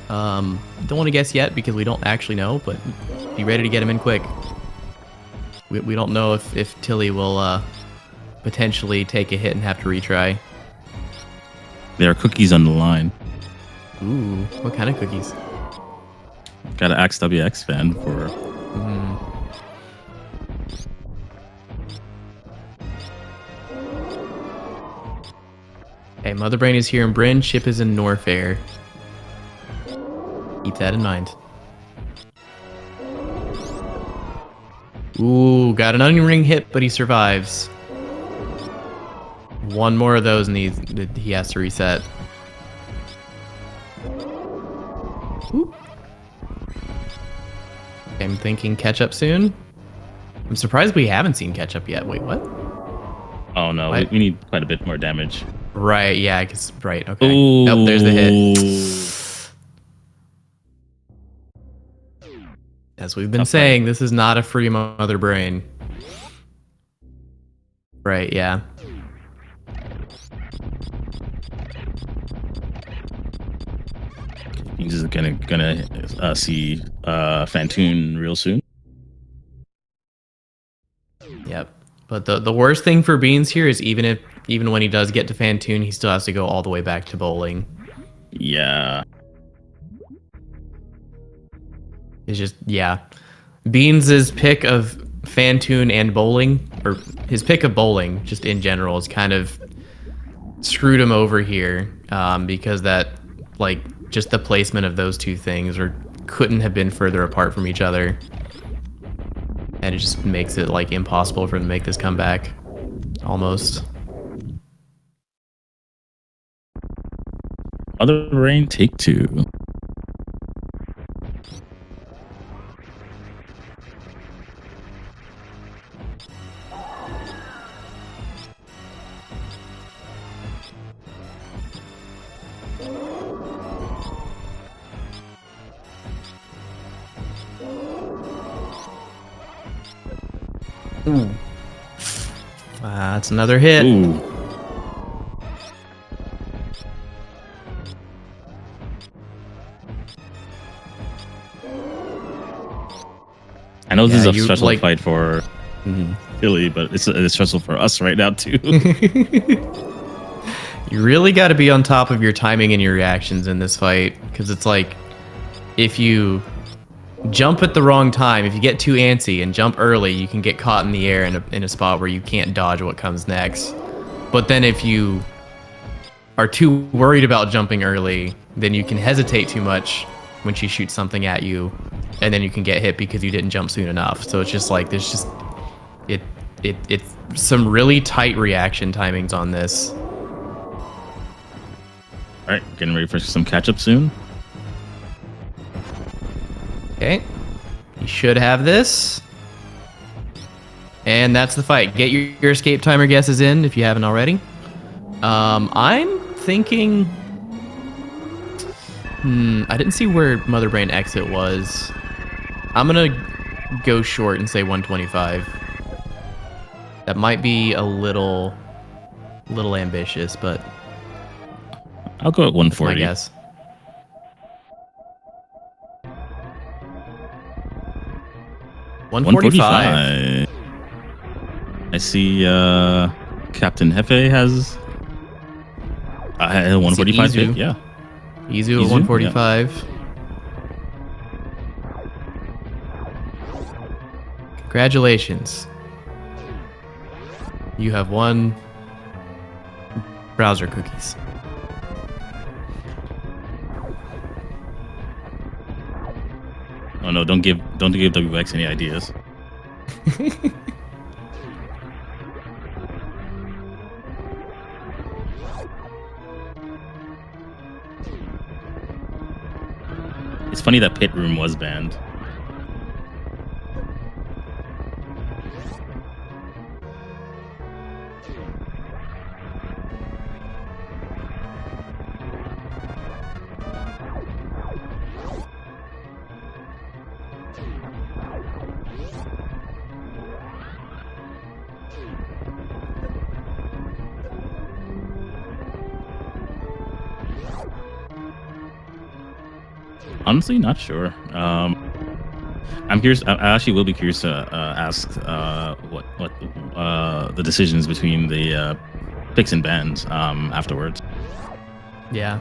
Don't want to guess yet because we don't actually know, but be ready to get him in quick. We don't know if Tilly will potentially take a hit and have to retry. There are cookies on the line. Ooh, what kind of cookies? Got an XWX fan for... Hey, Mother Brain is here in Bryn, Chip is in Norfair. Keep that in mind. Ooh, got an onion ring hit, but he survives. One more of those and he has to reset. Ooh. I'm thinking catch up soon. I'm surprised we haven't seen catch up yet. Wait, what? Oh no, we need quite a bit more damage. Right, yeah, I guess, right, okay. Ooh. Nope, there's the hit. As we've been saying, this is not a free Mother Brain. Right, yeah. He's gonna see Fantoon real soon. Yep. But the worst thing for Beans here is even when he does get to Fantoon, he still has to go all the way back to bowling. Yeah. It's just, yeah. Beans' pick of Fantoon and bowling, or his pick of bowling, just in general, is kind of screwed him over here, because that, like, just the placement of those two things couldn't have been further apart from each other. And it just makes it, like, impossible for him to make this comeback. Almost. Mother Rain, take 2. Ooh. That's another hit. Ooh. I know this is a stressful fight for Philly, but it's stressful for us right now too. You really got to be on top of your timing and your reactions in this fight, because it's like, if you jump at the wrong time, if you get too antsy and jump early, you can get caught in the air in a spot where you can't dodge what comes next. But then if you are too worried about jumping early, then you can hesitate too much when she shoots something at you, and then you can get hit because you didn't jump soon enough. So it's just like, there's just it's some really tight reaction timings on this. All right, getting ready for some catch up soon. Okay, you should have this. And that's the fight. Get your escape timer guesses in if you haven't already. I'm thinking... I didn't see where Mother Brain exit was. I'm gonna go short and say 125. That might be a little ambitious, but... I'll go at 140. I guess. $145. I see Captain Hefe has 145 bid, yeah. Izu at 145. Yeah. Congratulations. You have won browser cookies. Oh no, don't give WX any ideas. It's funny that Pit Room was banned. Honestly, not sure. I'm curious. I actually will be curious to ask what the decisions between the picks and bans afterwards. Yeah.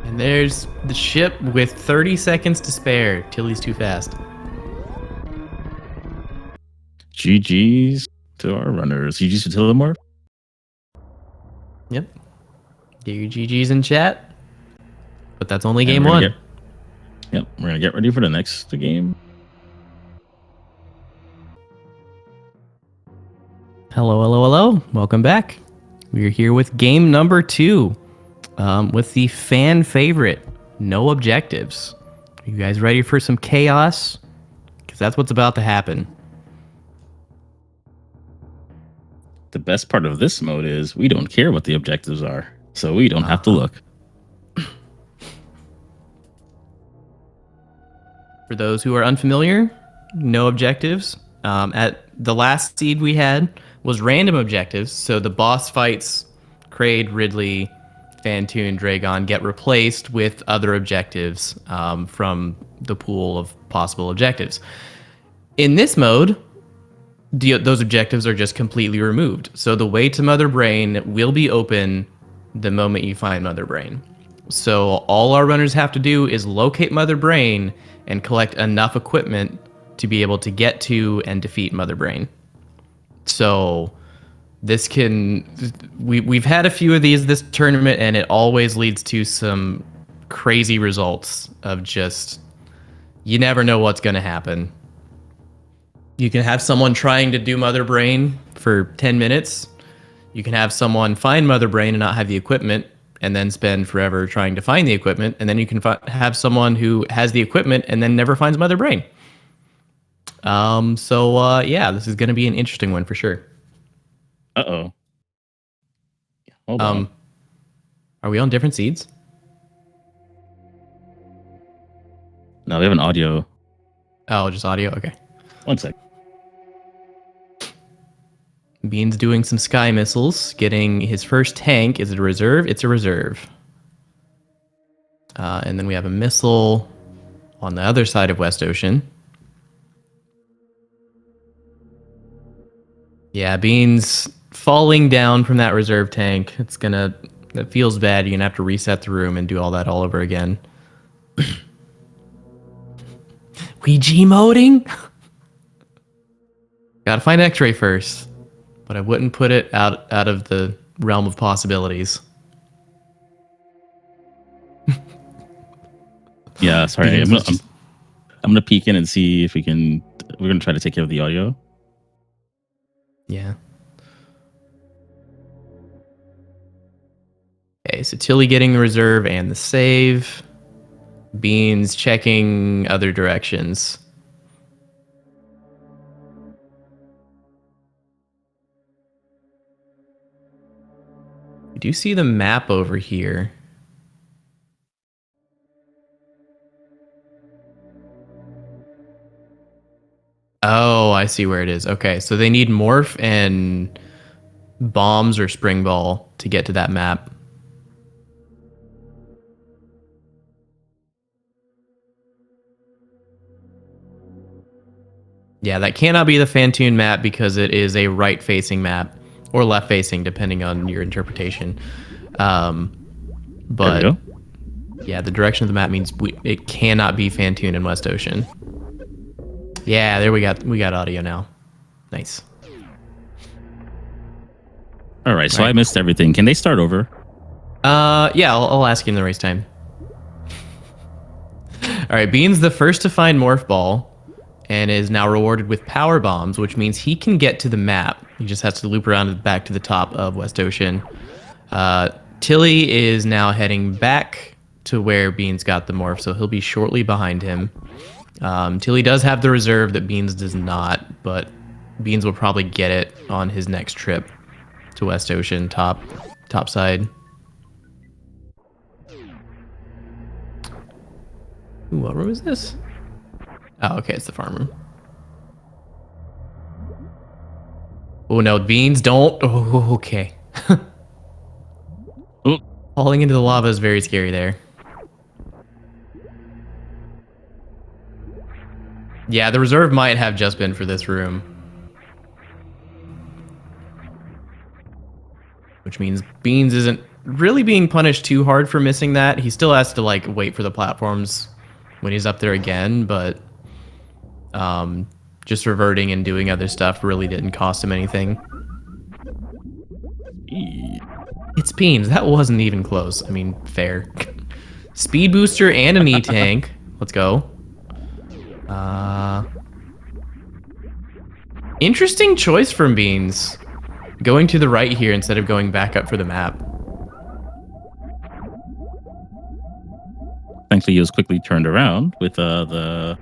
And there's the ship with 30 seconds to spare. Tilly's too fast. GG's to our runners. GG's to Tilimorf. Yep. Do your GG's in chat. But that's only game one. We're gonna get ready for the next game. Hello. Welcome back. We're here with game number 2. With the fan favorite, no objectives. Are you guys ready for some chaos? Because that's what's about to happen. The best part of this mode is we don't care what the objectives are, so we don't have to look. For those who are unfamiliar, no objectives. At the last seed we had was random objectives, so the boss fights Kraid, Ridley, Fantoon, Dragon get replaced with other objectives from the pool of possible objectives. In this mode, those objectives are just completely removed. So the way to Mother Brain will be open the moment you find Mother Brain. So all our runners have to do is locate Mother Brain and collect enough equipment to be able to get to and defeat Mother Brain. So this we've had a few of these this tournament, and it always leads to some crazy results of just, you never know what's going to happen. You can have someone trying to do Mother Brain for 10 minutes. You can have someone find Mother Brain and not have the equipment and then spend forever trying to find the equipment. And then you can have someone who has the equipment and then never finds Mother Brain. Yeah, this is going to be an interesting one for sure. Uh-oh. Hold on. Are we on different seeds? No, we have an audio. Oh, just audio? Okay. 1 sec. Bean's doing some sky missiles, getting his first tank. Is it a reserve? It's a reserve. And then we have a missile on the other side of West Ocean. Yeah, Bean's falling down from that reserve tank. That feels bad. You're gonna have to reset the room and do all that all over again. We G-moding? Gotta find X-ray first. But I wouldn't put it out of the realm of possibilities. Yeah, sorry. I'm gonna peek in and see if we can. We're gonna try to take care of the audio. Yeah. Okay, so Tilly getting the reserve and the save. Beans checking other directions. I do see the map over here. Oh, I see where it is. Okay, so they need morph and bombs or spring ball to get to that map. Yeah, that cannot be the Fantoon map because it is a right-facing map. Or left-facing, depending on your interpretation. But there we go. Yeah, the direction of the map means it cannot be Fantoon in West Ocean. Yeah, there we got audio now. Nice. All right, so I missed everything. Can they start over? Yeah, I'll ask you in the race time. All right, Bean's the first to find Morph Ball and is now rewarded with power bombs, which means he can get to the map. He just has to loop around back to the top of West Ocean. Tilly is now heading back to where Beans got the morph, so he'll be shortly behind him. Tilly does have the reserve that Beans does not, but Beans will probably get it on his next trip to West Ocean, top side. Ooh, what room is this? Oh, okay, it's the farm room. Oh no, Beans, don't. Oh, okay. Oh. Falling into the lava is very scary there. Yeah, the reserve might have just been for this room. Which means Beans isn't really being punished too hard for missing that. He still has to like wait for the platforms when he's up there again, but just reverting and doing other stuff really didn't cost him anything. It's Beans. That wasn't even close. I mean, fair. Speed booster and a knee tank. Let's go. Interesting choice from Beans. Going to the right here instead of going back up for the map. Thankfully, he was quickly turned around with the...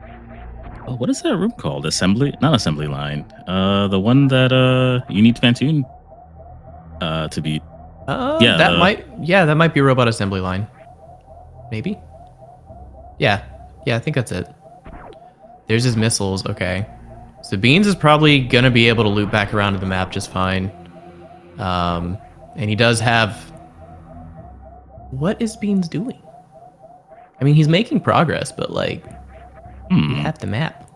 Oh, what is that room called? Assembly? Not assembly line. The one that you need Fantoon to beat. Yeah, that might be a robot assembly line. Maybe? Yeah, I think that's it. There's his missiles, okay. So Beans is probably gonna be able to loop back around to the map just fine. And he does have... What is Beans doing? I mean, he's making progress, but like... You have the map.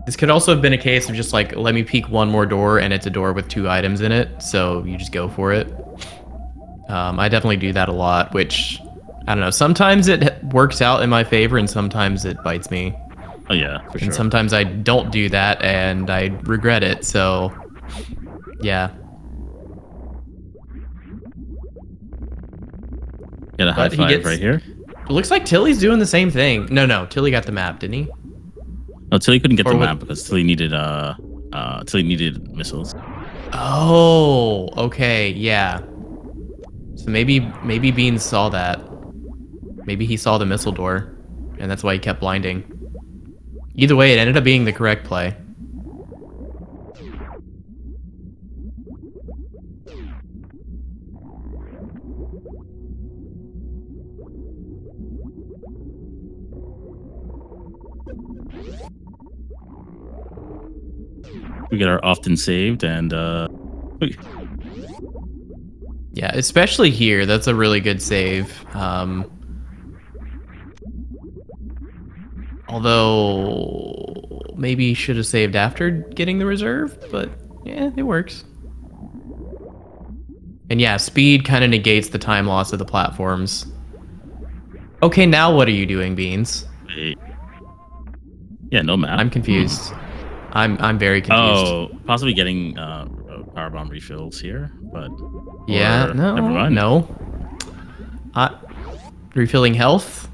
This could also have been a case of just like, let me peek one more door and it's a door with 2 items in it, so you just go for it. I definitely do that a lot, which, I don't know, sometimes it works out in my favor and sometimes it bites me. Oh yeah, for sure. And sometimes I don't do that and I regret it, so yeah. Get a high five right here. It looks like Tilly's doing the same thing. No, Tilly got the map, didn't he? No, Tilly couldn't get the map because Tilly needed missiles. Oh, okay, yeah. So maybe Beans saw that. Maybe he saw the missile door, and that's why he kept blinding. Either way, it ended up being the correct play. We get our often saved and yeah, especially here. That's a really good save. Although maybe he should have saved after getting the reserve, but yeah, it works. And yeah, speed kind of negates the time loss of the platforms. Okay, now what are you doing, Beans? Wait. Yeah, no map. I'm confused. I'm very confused. Oh, possibly getting power bomb refills here, but yeah, no, never mind. No. Refilling health.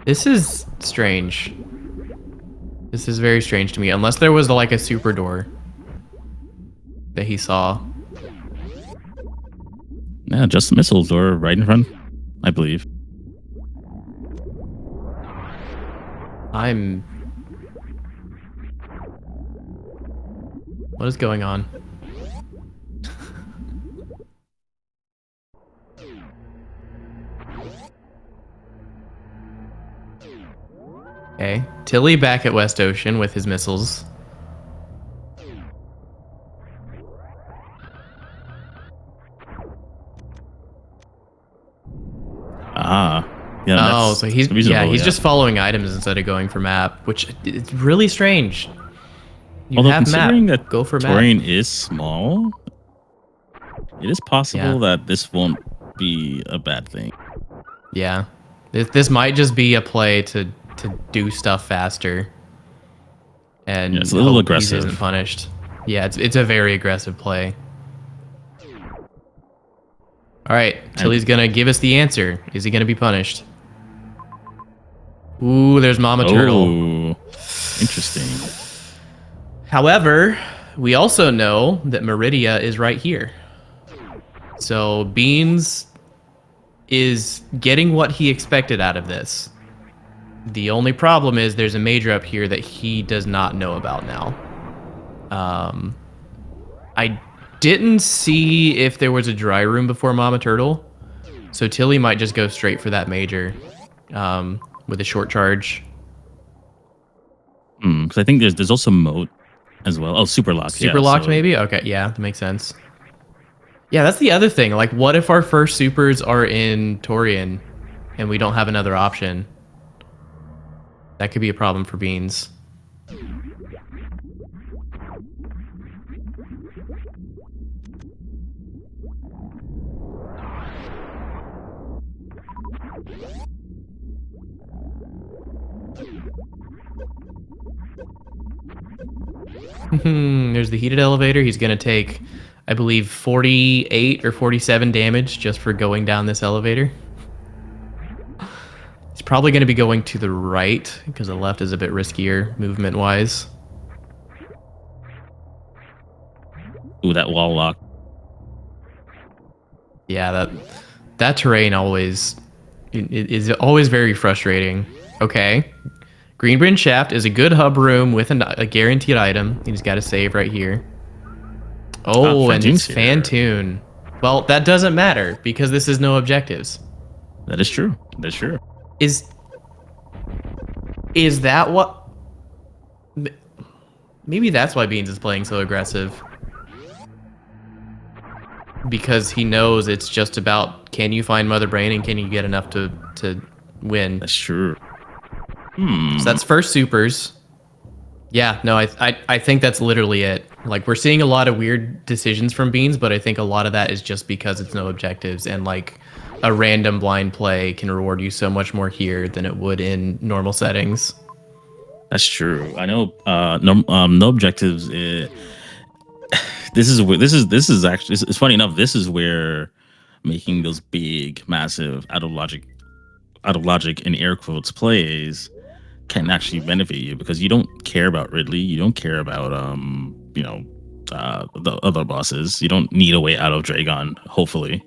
This is strange. This is very strange to me, unless there was like a super door that he saw. Yeah, just the missiles door right in front, I believe. What is going on? Okay, Tilly back at West Ocean with his missiles. Yeah. Oh, so he's just following items instead of going for map, which it's really strange. Although considering map, that go for terrain map. is small, it is possible that this won't be a bad thing. Yeah, this might just be a play to do stuff faster, and it's a little aggressive. He isn't punished. Yeah, it's a very aggressive play. All right, Tilly's gonna give us the answer. Is he gonna be punished? Ooh, there's Mama Turtle. Interesting. However, we also know that Meridia is right here. So Beans is getting what he expected out of this. The only problem is there's a major up here that he does not know about now. I didn't see if there was a dry room before Mama Turtle, so Tilly might just go straight for that major with a short charge. Because I think there's also moat as well. Oh, super locked. Super locked, maybe? Okay, yeah, that makes sense. Yeah, that's the other thing. Like, what if our first supers are in Torian and we don't have another option? That could be a problem for Beans. There's the heated elevator. He's going to take, I believe, 48 or 47 damage just for going down this elevator. He's probably going to be going to the right because the left is a bit riskier movement-wise. Ooh, that wall lock. Yeah, that terrain always is always very frustrating. Okay. Greenbridge Shaft is a good hub room with a guaranteed item. He's got to save right here. Oh, and it's Fantoon. Well, that doesn't matter because this is no objectives. That is true. That's true. Is that what? Maybe that's why Beans is playing so aggressive. Because he knows it's just about, can you find Mother Brain and can you get enough to win? That's true. So that's first supers. Yeah, no, I think that's literally it. Like, we're seeing a lot of weird decisions from Beans, but I think a lot of that is just because it's no objectives, and like a random blind play can reward you so much more here than it would in normal settings. That's true. I know. No objectives. This is actually. It's funny enough. This is where making those big, massive, out of logic in air quotes plays can actually benefit you, because you don't care about Ridley. You don't care about the other bosses. You don't need a way out of Dragon. Hopefully,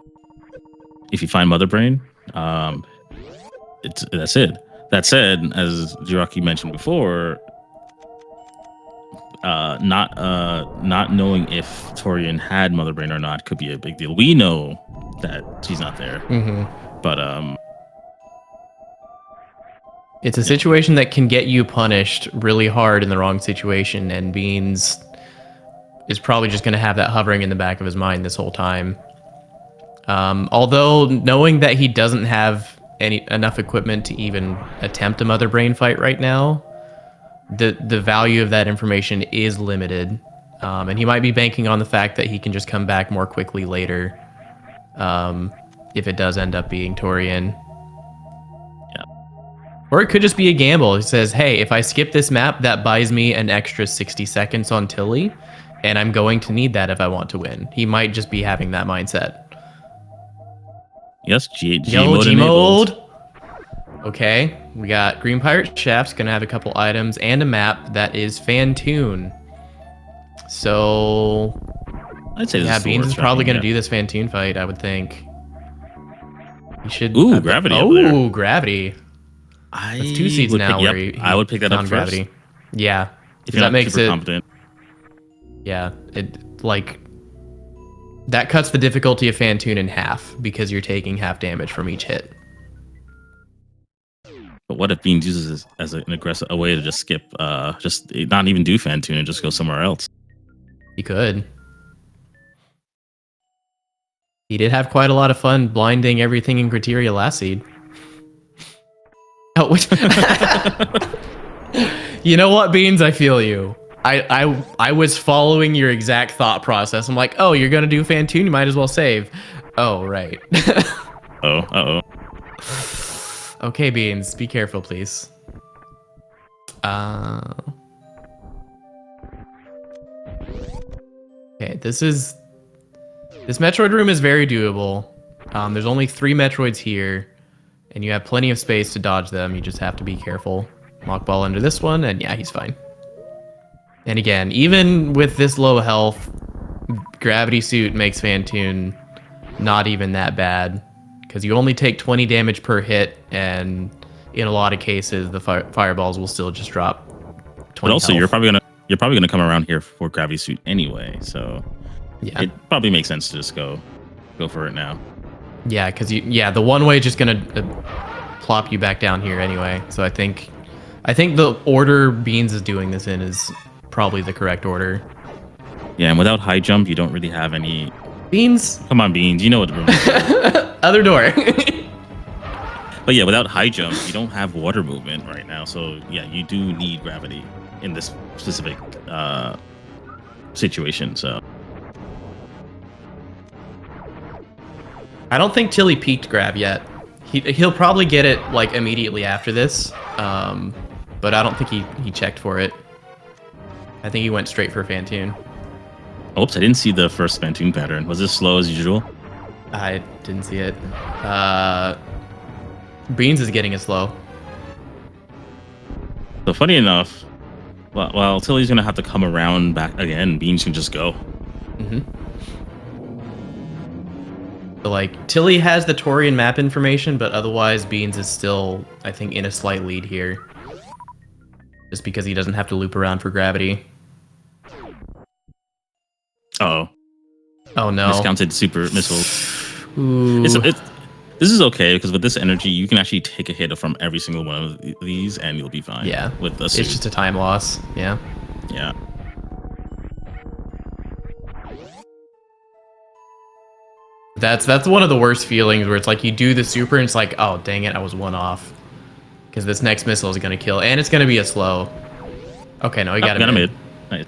if you find Mother Brain, that's it. That said, as Jiraki mentioned before, not knowing if Torian had Mother Brain or not could be a big deal. We know that she's not there, but it's a situation that can get you punished really hard in the wrong situation, and Beans is probably just going to have that hovering in the back of his mind this whole time. Although knowing that he doesn't have enough equipment to even attempt a Mother Brain fight right now, the value of that information is limited, and he might be banking on the fact that he can just come back more quickly later, if it does end up being Torian. Yeah. Or it could just be a gamble. He says, hey, if I skip this map, that buys me an extra 60 seconds on Tilly, and I'm going to need that if I want to win. He might just be having that mindset. Yes, G mode. Okay, we got Green Pirate Shaft's gonna have a couple items and a map that is Fantoon. So I'd say yeah, Beans is probably gonna do this Fantoon fight, I would think. He should. Ooh, Gravity. Oh, Gravity. That's 2 seeds now. Yep, where he I would pick that up first. Gravity. Yeah, if you're that not makes super it. competent. Yeah, it like that cuts the difficulty of Fantoon in half because you're taking half damage from each hit. But what if Beans uses this as an aggressive a way to just skip, just not even do Fantoon and just go somewhere else? He could. He did have quite a lot of fun blinding everything in Criteria last seed. Oh, which you know what, Beans? I feel you. I was following your exact thought process. I'm like, oh, you're gonna do Fantoon, you might as well save. Oh, right. Uh-oh. Okay, Beans, be careful, please. Okay, this Metroid room is very doable. There's only 3 Metroids here, and you have plenty of space to dodge them. You just have to be careful. Mock Ball under this one, and yeah, he's fine. And again, even with this low health, Gravity Suit makes Fantoon not even that bad, because you only take 20 damage per hit, and in a lot of cases, the fireballs will still just drop 20 But also, health. you're probably gonna come around here for Gravity Suit anyway, so yeah, it probably makes sense to just go for it now. yeah, because the one way is just gonna plop you back down here anyway. So I think the order Beans is doing this in is probably the correct order. Yeah, and without high jump, you don't really have any. Beans, Come on, Beans, you know what the room is. other door. But yeah, without high jump, you don't have water movement right now. So yeah, you do need gravity in this specific situation. So I don't think Tilly peaked Grav yet. He'll probably get it like immediately after this, but I don't think he checked for it. I think he went straight for Fantoon. oops, I didn't see the first Fantoon pattern. Was this slow as usual? I didn't see it. Beans is getting it slow. So funny enough, well, Tilly's gonna have to come around back again. Beans can just go. So like Tilly has the Torian map information, but otherwise Beans is still, I think, in a slight lead here. Just because he doesn't have to loop around for gravity. Uh-oh. Oh no. Discounted super missiles. Ooh. This is okay because with this energy, you can actually take a hit from every single one of these, and you'll be fine. Yeah. With the It's suit. just a time loss. Yeah. Yeah. That's one of the worst feelings where it's like you do the super and it's like, oh dang it, I was one off. Because this next missile is gonna kill, and it's gonna be a slow. Okay, no, you got got him. him mid. Nice.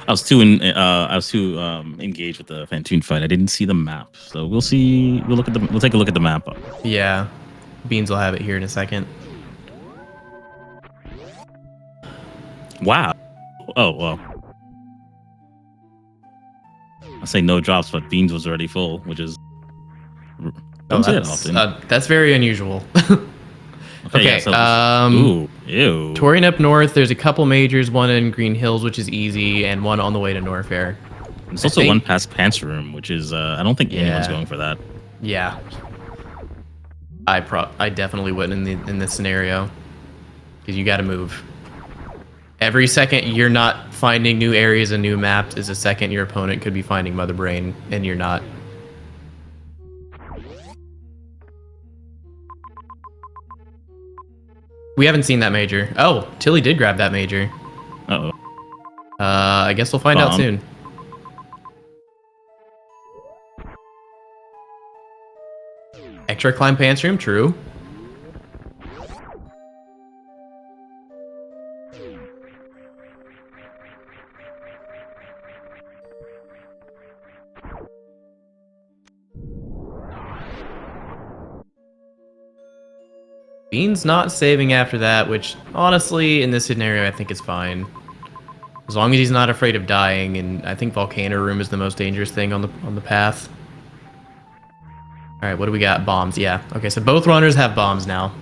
I was too engaged with the Fantoon fight. I didn't see the map, so we'll see. We'll take a look at the map. Yeah, Beans will have it here in a second. Wow. Oh well. I say no drops, but Beans was already full, which is don't say it often. That's very unusual. Okay. Yeah, so ooh, ew. Touring up north, there's a couple majors, one in Green Hills, which is easy, and one on the way to Norfair. There's also one past Pants Room, which is I don't think anyone's going for that. Yeah. I definitely wouldn't in this scenario, because you got to move. Every second you're not finding new areas and new maps is a second your opponent could be finding Mother Brain, and you're not. We haven't seen that major. Oh, Tilly did grab that major. Uh-oh. I guess we'll find out soon. Extra climb pants room, true. Bean's not saving after that, which honestly, in this scenario, I think is fine. As long as he's not afraid of dying, and I think Volcano Room is the most dangerous thing on the path. All right, what do we got? Bombs, yeah. Okay, so both runners have bombs now.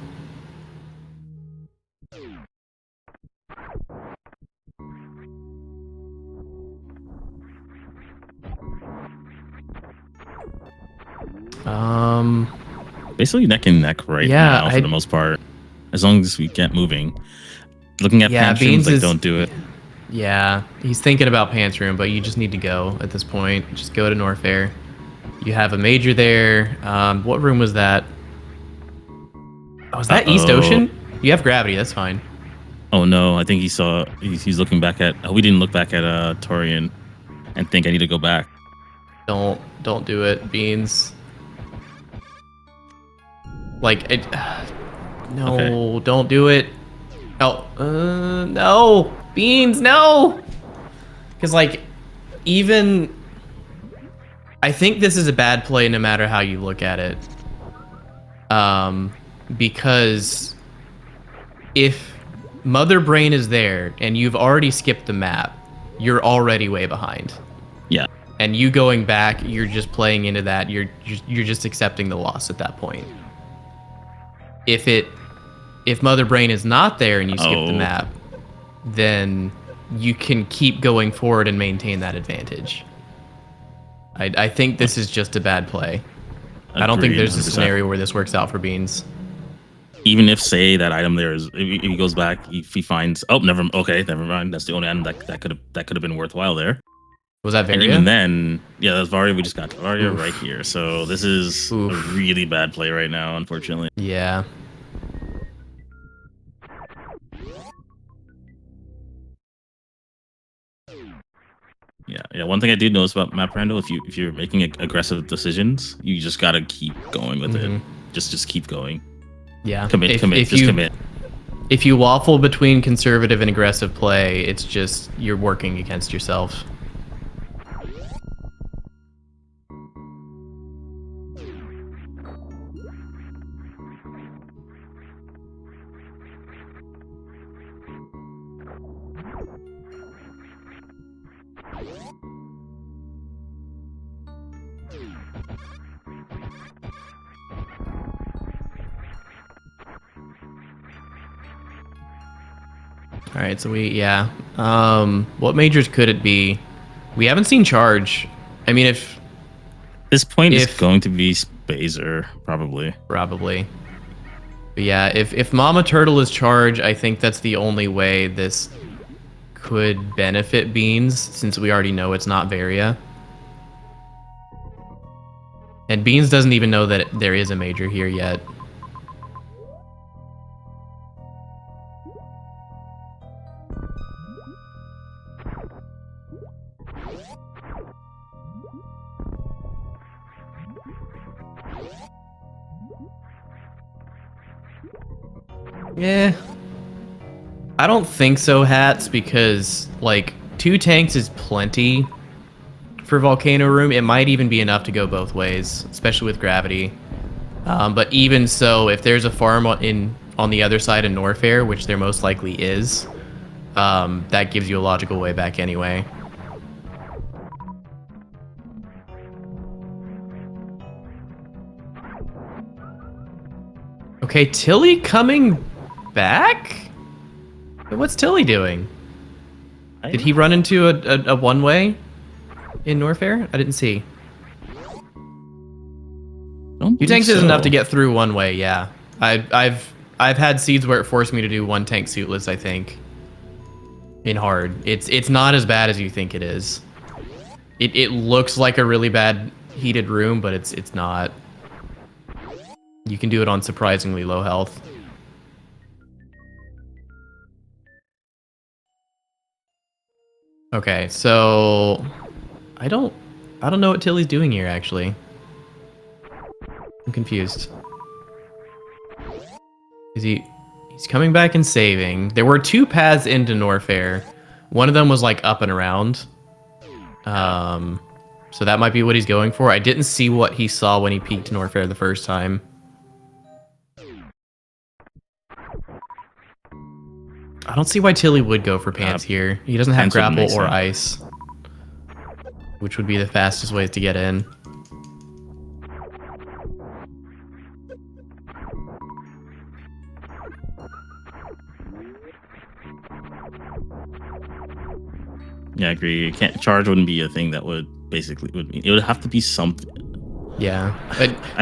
Basically neck and neck right now for the most part. As long as we get moving. Looking at Pants Room, like, don't do it. Yeah, he's thinking about Pants Room, but you just need to go at this point. Just go to Norfair. You have a major there. What room was that? Oh, was that East Ocean? You have gravity, that's fine. Oh no, I think he's looking back at... we didn't look back at Torian and think I need to go back. Don't do it, Beans. Like, no, okay. Don't do it. Oh, no, Beans, no. Because, like, even... I think this is a bad play no matter how you look at it. Because if Mother Brain is there and you've already skipped the map, you're already way behind. Yeah. And you going back, you're just playing into that. You're just accepting the loss at that point. If Mother Brain is not there and you skip the map, then you can keep going forward and maintain that advantage. I think this is just a bad play. I don't think there's a scenario where this works out for Beans. Even if, say, that item there is, if he goes back, if he finds, never mind. That's the only item that could have been worthwhile there. Was that Varia? And even then, yeah, that's Varia. We just got Varia right here. So this is a really bad play right now, unfortunately. Yeah. Yeah. One thing I did notice about Map Rando, if you're making aggressive decisions, you just gotta keep going with it. Just keep going. Yeah. Commit. If you waffle between conservative and aggressive play, it's just you're working against yourself. All right, so what majors could it be? We haven't seen Charge. I mean, if this point is going to be Spazer, probably. But yeah, if Mama Turtle is Charge, I think that's the only way this could benefit Beans, since we already know it's not Varia. And Beans doesn't even know that there is a major here yet. Yeah. I don't think so, Hats, because, like, 2 tanks is plenty for Volcano Room. It might even be enough to go both ways, especially with gravity. But even so, if there's a farm on the other side of Norfair, which there most likely is, that gives you a logical way back anyway. Okay, Tilly coming back? What's Tilly doing? Did he run into a one-way in Norfair? I didn't see. Two tanks is enough to get through one way, yeah. I've had seeds where it forced me to do 1 tank suitless, I think. In hard. It's not as bad as you think it is. It looks like a really bad heated room, but it's not. You can do it on surprisingly low health. Okay, so I don't know what Tilly's doing here actually. I'm confused. He's coming back and saving. There were 2 paths into Norfair. One of them was like up and around. So that might be what he's going for. I didn't see what he saw when he peeked Norfair the first time. I don't see why Tilly would go for Pants here. He doesn't have grapple or ice, which would be the fastest ways to get in. Yeah, I agree. Charge wouldn't be a thing that would basically it would have to be something. Yeah,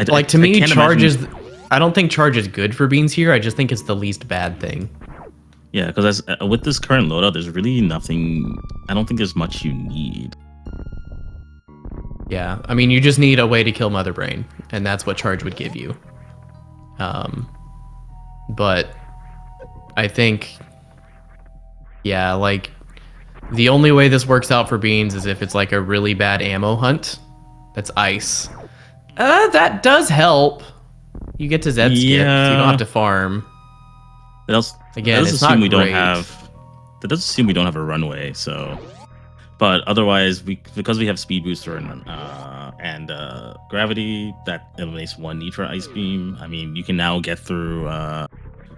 like to me, charge is. I don't think charge is good for Beans here. I just think it's the least bad thing. Yeah, because with this current loadout, there's really nothing. I don't think there's much you need. Yeah, I mean, you just need a way to kill Mother Brain, and that's what charge would give you. But I think, yeah, like the only way this works out for Beans is if it's like a really bad ammo hunt. That's ice. That does help. You get to Zed skip, so you don't have to farm. Again, it's not great. That does assume we don't have a runway, so. But otherwise, because we have speed booster and gravity, that eliminates 1 need for ice beam. I mean, you can now get through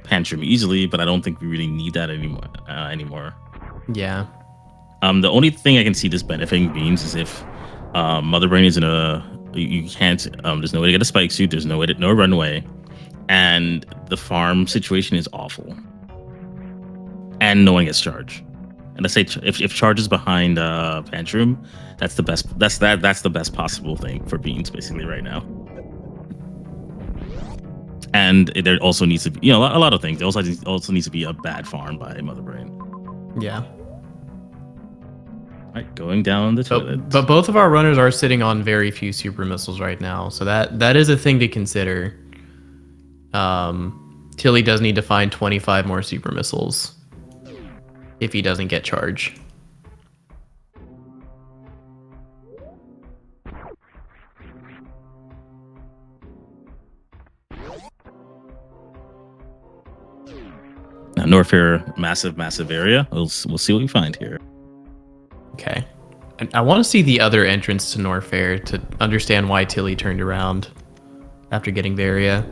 Pantrum easily, but I don't think we really need that anymore. Yeah. The only thing I can see this benefiting Beans is if Mother Brain is in you can't. There's no way to get a spike suit. There's no runway, and the farm situation is awful. And no one gets charge. And let's say if charge is behind Pantrum, that's the best. That's the best possible thing for Beans basically right now. And there also needs to be a lot of things. There also needs to be a bad farm by Mother Brain. Yeah. All right, going down the toilet. But both of our runners are sitting on very few super missiles right now, so that is a thing to consider. Tilly does need to find 25 more super missiles if he doesn't get charge. Now, Norfair, massive area. We'll see what we find here. Okay. And I want to see the other entrance to Norfair to understand why Tilly turned around after getting Varia.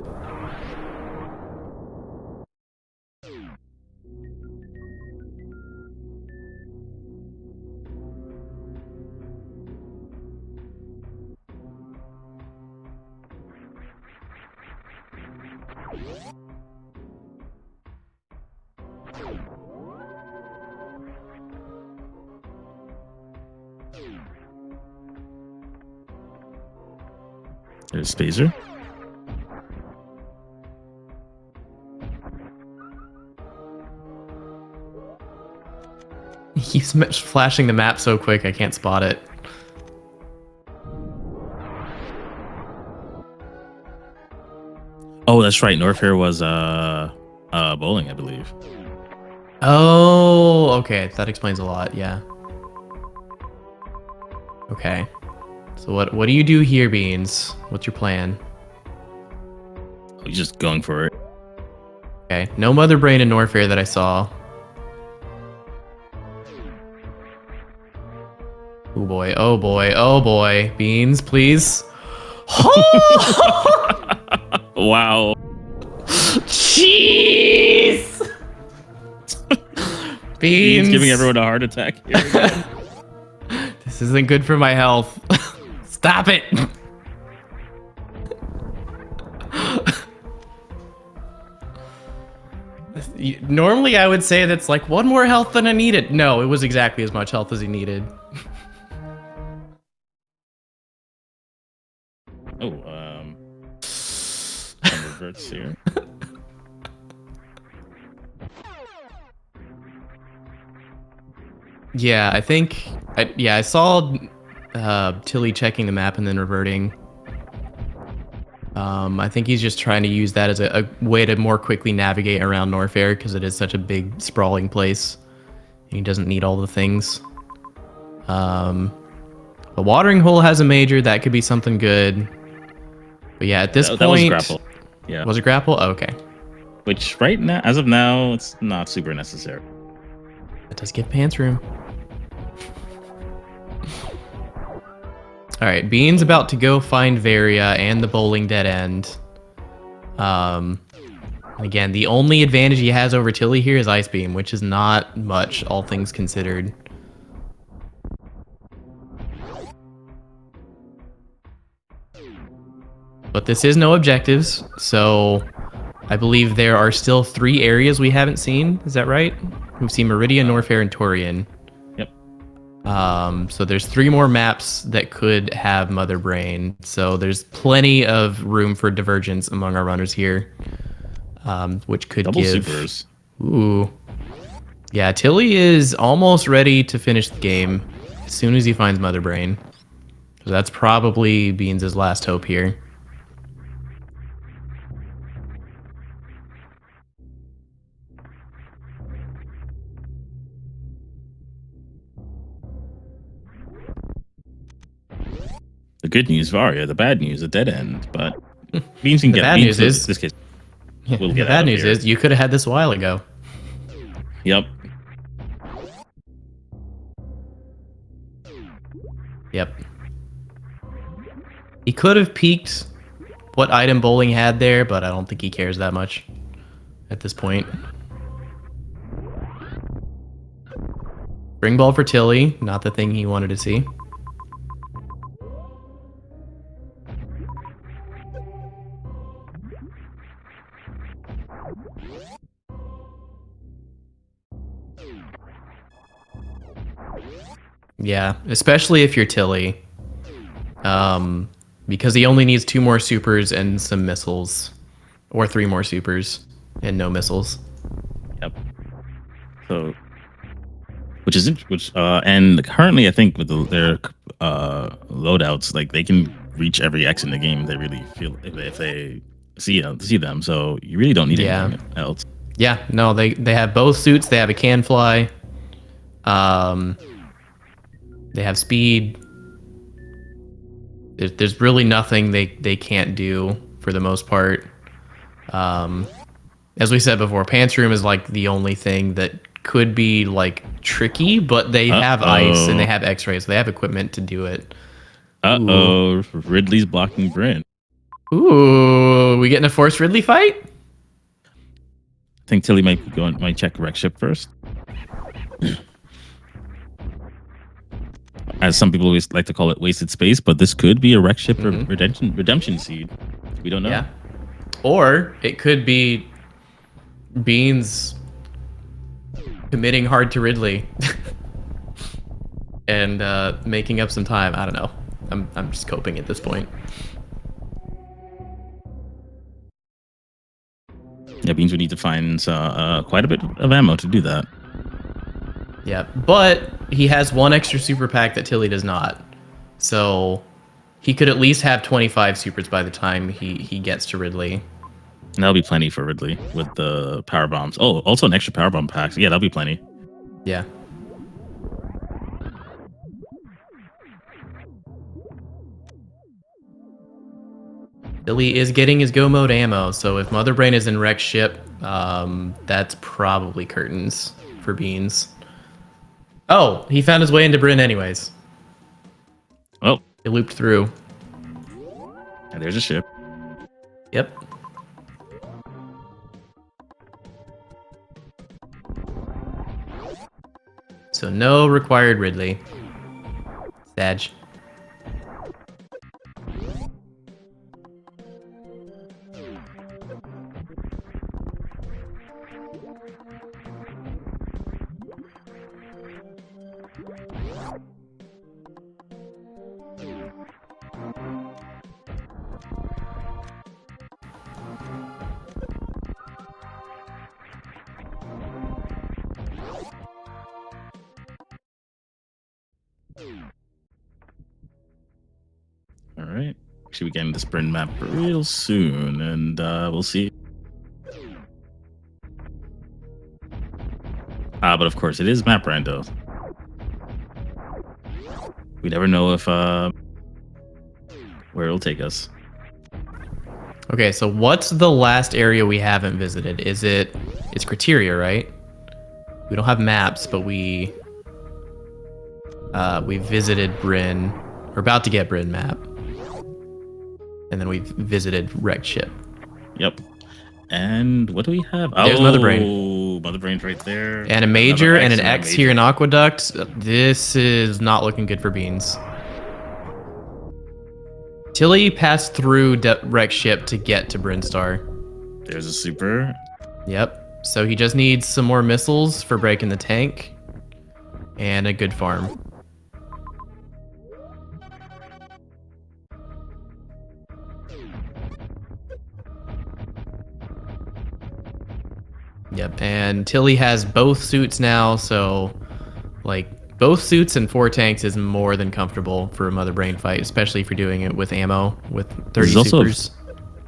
There's Spazer. He's flashing the map so quick I can't spot it. Oh, that's right. Norfair was bowling, I believe. Oh, okay. That explains a lot. Yeah. Okay. So what do you do here, Beans? What's your plan? He's just going for it. Okay. No Mother Brain in Norfair that I saw. Oh boy. Oh boy. Oh boy. Beans, please. Wow. Jeez. Beans. He's giving everyone a heart attack here again. This isn't good for my health. Stop it. Normally I would say that's like one more health than I needed. No, it was exactly as much health as he needed. Some reverts here. Yeah, I think I saw Tilly checking the map and then reverting. I think he's just trying to use that as a way to more quickly navigate around Norfair because it is such a big, sprawling place. He doesn't need all the things. The watering hole has a major. That could be something good. But yeah, at this point... That was grapple. Yeah. Was it grapple? Oh, okay. Which right now, as of now, it's not super necessary. That does give pants room. All right, Bean's about to go find Varia and the bowling dead end. Again, the only advantage he has over Tilly here is Ice Beam, which is not much, all things considered. But this is no objectives, so I believe there are still 3 areas we haven't seen. Is that right? We've seen Meridian, Norfair, and Torian. So there's 3 more maps that could have Mother Brain. So there's plenty of room for divergence among our runners here, which could double give... supers. Ooh. Yeah, Tilly is almost ready to finish the game as soon as he finds Mother Brain. So that's probably Beans' last hope here. The good news, Varia. The bad news, a dead end. But Beans can The get. bad Beans news is this kid. the We'll get bad out news here. is you could have had this a while ago. Yep. Yep. He could have peeked what item bowling had there, but I don't think he cares that much at this point. Ring ball for Tilly, not the thing he wanted to see. Yeah, especially if you're Tilly. Because he only needs 2 more supers and some missiles. Or 3 more supers and no missiles. Yep. So, and currently I think with their loadouts, like they can reach every X in the game. They really feel if they see them. So you really don't need anything else. Yeah, no, they have both suits. They have a can fly. They have speed. There's really nothing they can't do for the most part. As we said before, Pants Room is like the only thing that could be like tricky, but they have ice and they have X-rays. So they have equipment to do it. Uh-oh, Ridley's blocking Bryn. Ooh, we getting a forced Ridley fight? I think Tilly might check wreck ship first. As some people always like to call it wasted space, but this could be a wreck ship or redemption seed. We don't know. Yeah. Or it could be Beans committing hard to Ridley and making up some time. I don't know. I'm just coping at this point. Yeah, Beans would need to find quite a bit of ammo to do that. Yeah, but he has 1 extra super pack that Tilly does not. So he could at least have 25 supers by the time he gets to Ridley. That'll be plenty for Ridley with the power bombs. Oh, also an extra power bomb pack. Yeah, that'll be plenty. Yeah. Billy is getting his go mode ammo, so if Mother Brain is in wreck ship, that's probably curtains for Beans. Oh, he found his way into Bryn anyways. Oh, He looped through. and there's a ship. Yep. So no required Ridley. Sag. All right. Should be getting this Bryn map real soon, and we'll see. But of course, it is map rando. We never know if where it'll take us. Okay, so what's the last area we haven't visited? It's Criteria, right? We don't have maps, but we visited Bryn. We're about to get Bryn map. And then we visited Wrecked Ship. Yep. And what do we have? There's Mother Brain. Mother Brain's right there. And a major Another and an a X major. here in Aqueduct. This is not looking good for Beans. Tilly passed through Wrecked Ship to get to Brinstar. There's a super. Yep. So he just needs some more missiles for breaking the tank. And a good farm. Yep, and Tilly has both suits now, so like both suits and 4 tanks is more than comfortable for a Mother Brain fight, especially if you're doing it with ammo with 30 supers.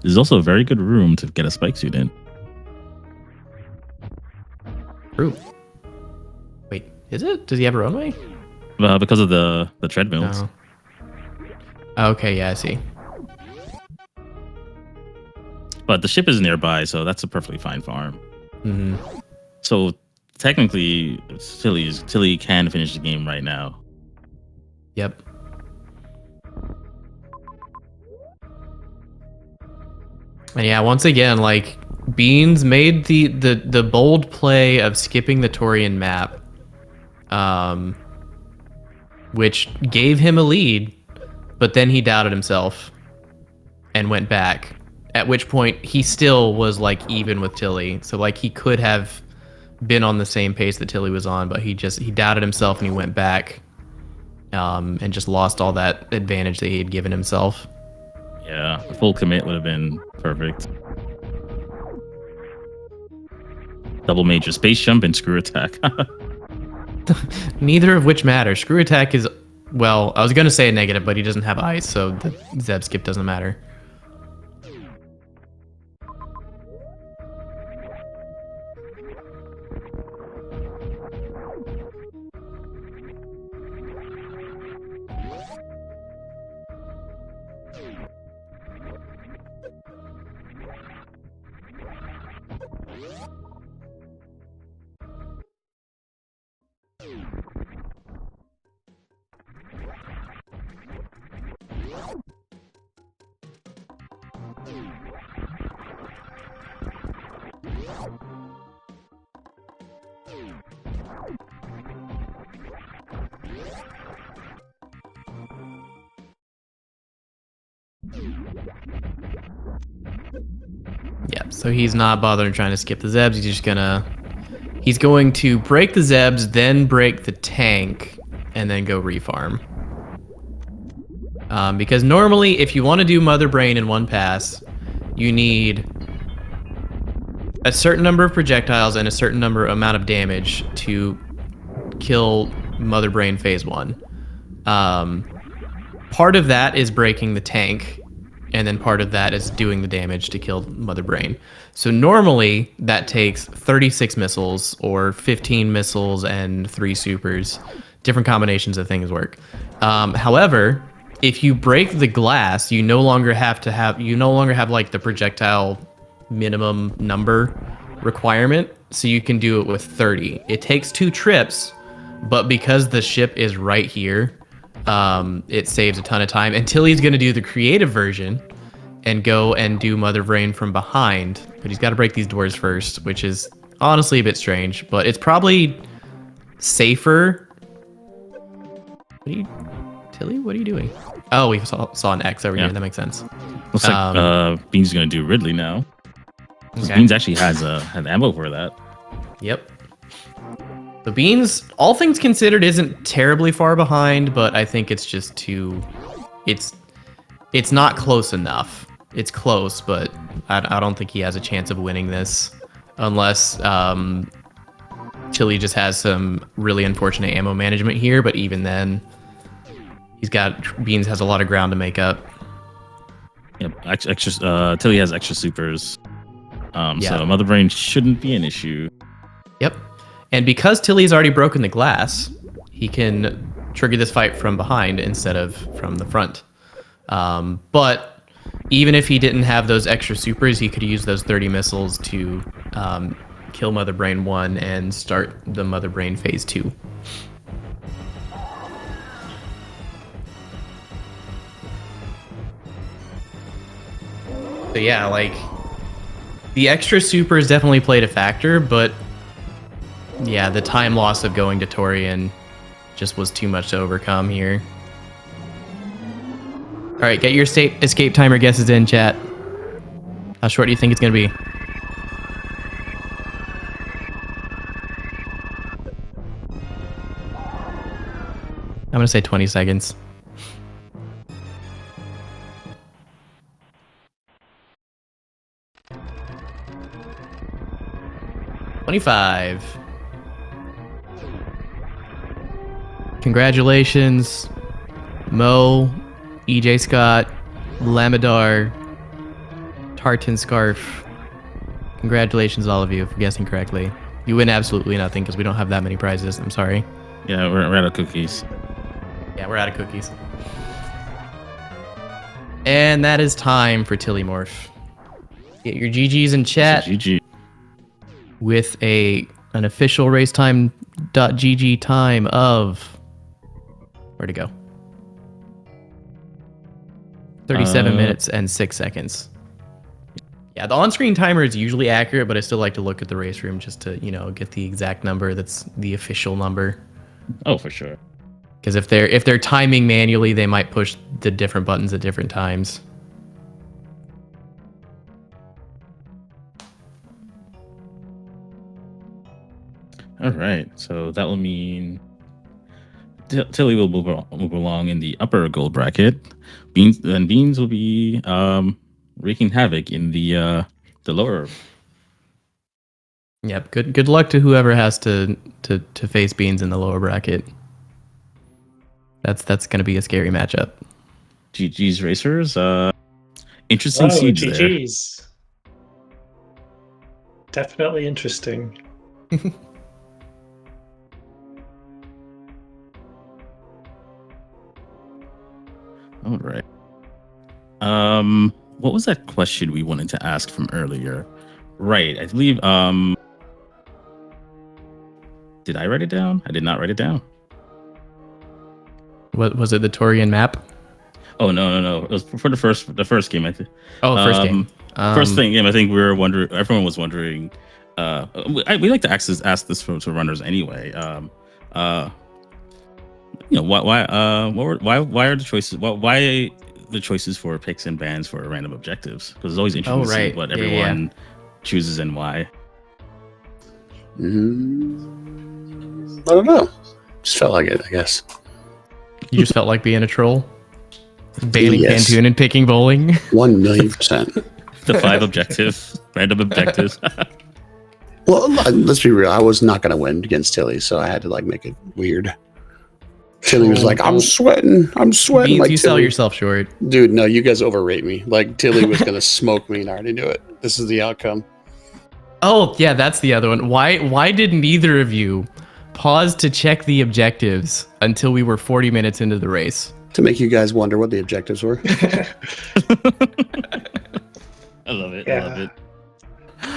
There's also a very good room to get a spike suit in. True. Wait, is it? Does he have a runway? Because of the treadmills. Oh. Okay, yeah, I see. But the ship is nearby, so that's a perfectly fine farm. Mm-hmm. So technically, Tilly can finish the game right now. Yep. And yeah, once again, like Beans made the bold play of skipping the Torian map, which gave him a lead, but then he doubted himself and went back. At which point he still was like even with Tilly, so like he could have been on the same pace that Tilly was on, but he doubted himself and he went back, and just lost all that advantage that he had given himself. Yeah, a full commit would have been perfect. Double major space jump and screw attack. Neither of which matter. Screw attack is, well, I was gonna say a negative, but he doesn't have ice, so the Zeb skip doesn't matter. Yeah, so he's not bothering trying to skip the Zebs. He's going to break the Zebs, then break the tank, and then go refarm. Because normally, if you want to do Mother Brain in one pass, you need a certain number of projectiles and a certain amount of damage to kill Mother Brain phase 1. Part of that is breaking the tank, and then part of that is doing the damage to kill Mother Brain. So normally that takes 36 missiles or 15 missiles and 3 supers. Different combinations of things work. However, if you break the glass, you no longer have like the projectile minimum number requirement, so you can do it with 30. It takes 2 trips, but because the ship is right here, it saves a ton of time until he's going to do the creative version and go and do Mother Brain from behind. But he's got to break these doors first, which is honestly a bit strange, but it's probably safer. Tilly, what are you doing? Oh, we saw an X over here. That makes sense. Looks like Beans is going to do Ridley now. Okay. Beans actually has ammo for that. Yep. The Beans, all things considered, isn't terribly far behind, but I think it's just too... It's not close enough. It's close, but I don't think he has a chance of winning this unless Chili just has some really unfortunate ammo management here, but even then, Beans has a lot of ground to make up. Yep, extra. Tilly has extra supers, so Mother Brain shouldn't be an issue. Yep, and because Tilly's already broken the glass, he can trigger this fight from behind instead of from the front. But even if he didn't have those extra supers, he could use those 30 missiles to kill Mother Brain 1 and start the Mother Brain phase 2. So yeah, like, the extra supers definitely played a factor, but yeah, the time loss of going to Torian just was too much to overcome here. All right, get your escape timer guesses in, chat. How short do you think it's gonna be? I'm gonna say 20 seconds. $25. Congratulations, Mo, EJ Scott, Lamadar, Tartan Scarf. Congratulations, all of you, for guessing correctly. You win absolutely nothing because we don't have that many prizes. I'm sorry. Yeah, we're out of cookies. Yeah, we're out of cookies. And that is time for Tilimorf. Get your GGs in chat. GG. With an official racetime.gg time of... Where'd it go? 37 minutes and 6 seconds. Yeah, the on-screen timer is usually accurate, but I still like to look at the race room just to, get the exact number that's the official number. Oh, for sure. Because if they're timing manually, they might push the different buttons at different times. All right, so that will mean Tilly will move along in the upper gold bracket. Beans will be wreaking havoc in the lower. Yep. Good luck to whoever has to face Beans in the lower bracket. That's going to be a scary matchup. GG's racers. Interesting siege there. GG's. Definitely interesting. All right. What was that question we wanted to ask from earlier? Right. I believe. Did I write it down? I did not write it down. What was it? The Torian map? Oh no! It was for the first game. I think. Oh, first game. First game. I think we were wondering. Everyone was wondering. We like to ask this to runners anyway. Why are the choices? Why the choices for picks and bans for random objectives? Because it's always interesting to see what everyone chooses and why. I don't know. Just felt like it, I guess. You just felt like being a troll? Banning Pantune and picking bowling? 1,000,000%. The 5 objectives, random objectives. Well, let's be real. I was not going to win against Tilly, so I had to make it weird. Tilly was like, I'm sweating. I'm sweating. Beans, Like, you sell Tilly, yourself short. dude, no, you guys overrate me. Like, Tilly was going to smoke me, and I already knew it. This is the outcome. Oh, yeah, that's the other one. Why did neither of you pause to check the objectives until we were 40 minutes into the race? To make you guys wonder what the objectives were. I love it. Yeah. I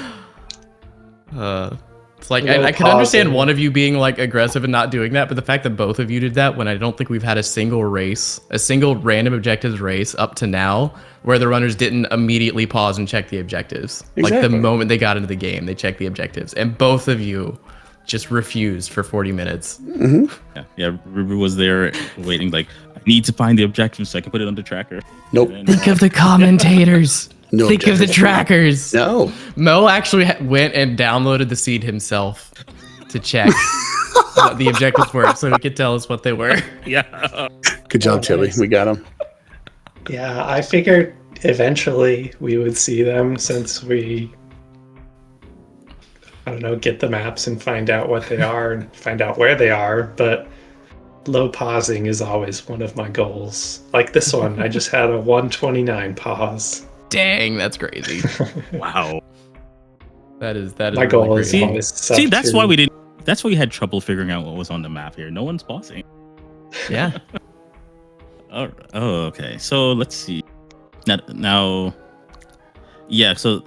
love it. It's like No I could understand pausing. one of you being like aggressive and not doing that, but the fact that both of you did that when I don't think we've had a single random objectives race up to now where the runners didn't immediately pause and check the objectives. Like the Exactly. moment they got into the game, they checked the objectives, and both of you just refused for 40 minutes. Yeah. River was there waiting. Like, I need to find the objective so I can put it on the tracker. Nope. And then, Think of the commentators. No Think of the objectives. trackers. No. Mo actually went and downloaded the seed himself to check what the objectives were so he could tell us what they were. yeah. Good job, Oh, Tilly. nice. We got him. Yeah, I figured eventually we would see them since we, I don't know, get the maps and find out what they are and find out where they are. But low pausing is always one of my goals. Like this one, I just had a 129 pause. Dang, that's crazy. Wow. That is My really goal is crazy. always See, that's sub why two. we didn't. That's why we had trouble figuring out what was on the map here. No one's pausing. Yeah. Oh, okay. So let's see. Now, yeah. So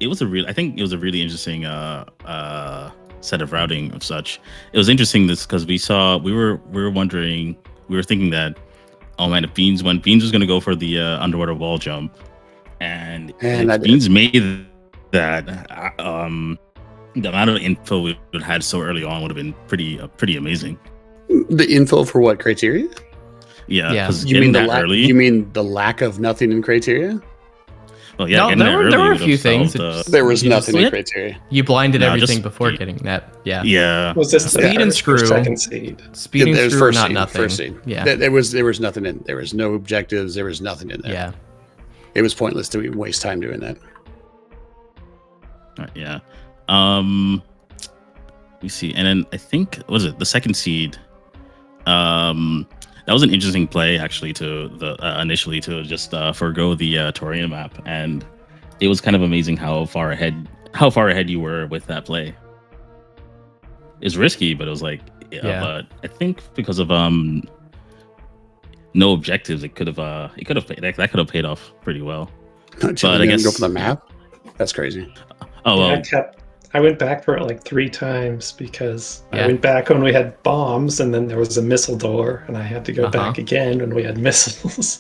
it was I think it was a really interesting set of routing of such. It was interesting this because we were wondering, we were thinking that, oh man, if Beans was going to go for the underwater wall jump, and And I if did. Beans made that, the amount of info we would have had so early on would have been pretty amazing. The info for what criteria? Yeah, Yeah. because You mean getting the that early. You mean the lack of nothing in criteria? Well, yeah, No, getting there that were- early there were a would have few things. solved, It's- There was You just nothing in lit? criteria. You blinded No, everything just before speed. getting that. Yeah. yeah. Was this the Speed and first or screw. second seed? Speed and There was screw, first not scene, nothing. First scene. Yeah. There was nothing in. There was no objectives. There was nothing in there. Yeah. It was pointless to even waste time doing that. Yeah. Let me see. And then I think, what was it the second seed? That was an interesting play actually to the initially to just forego the Torian map, and it was kind of amazing how far ahead you were with that play. It's risky, but it was like, Yeah. But I think because of no objectives, it could have that could have paid off pretty well. But I I guess- go for the map. That's crazy. Oh well, I went back for it like 3 times because Yeah. I went back when we had bombs and then there was a missile door and I had to go back again when we had missiles.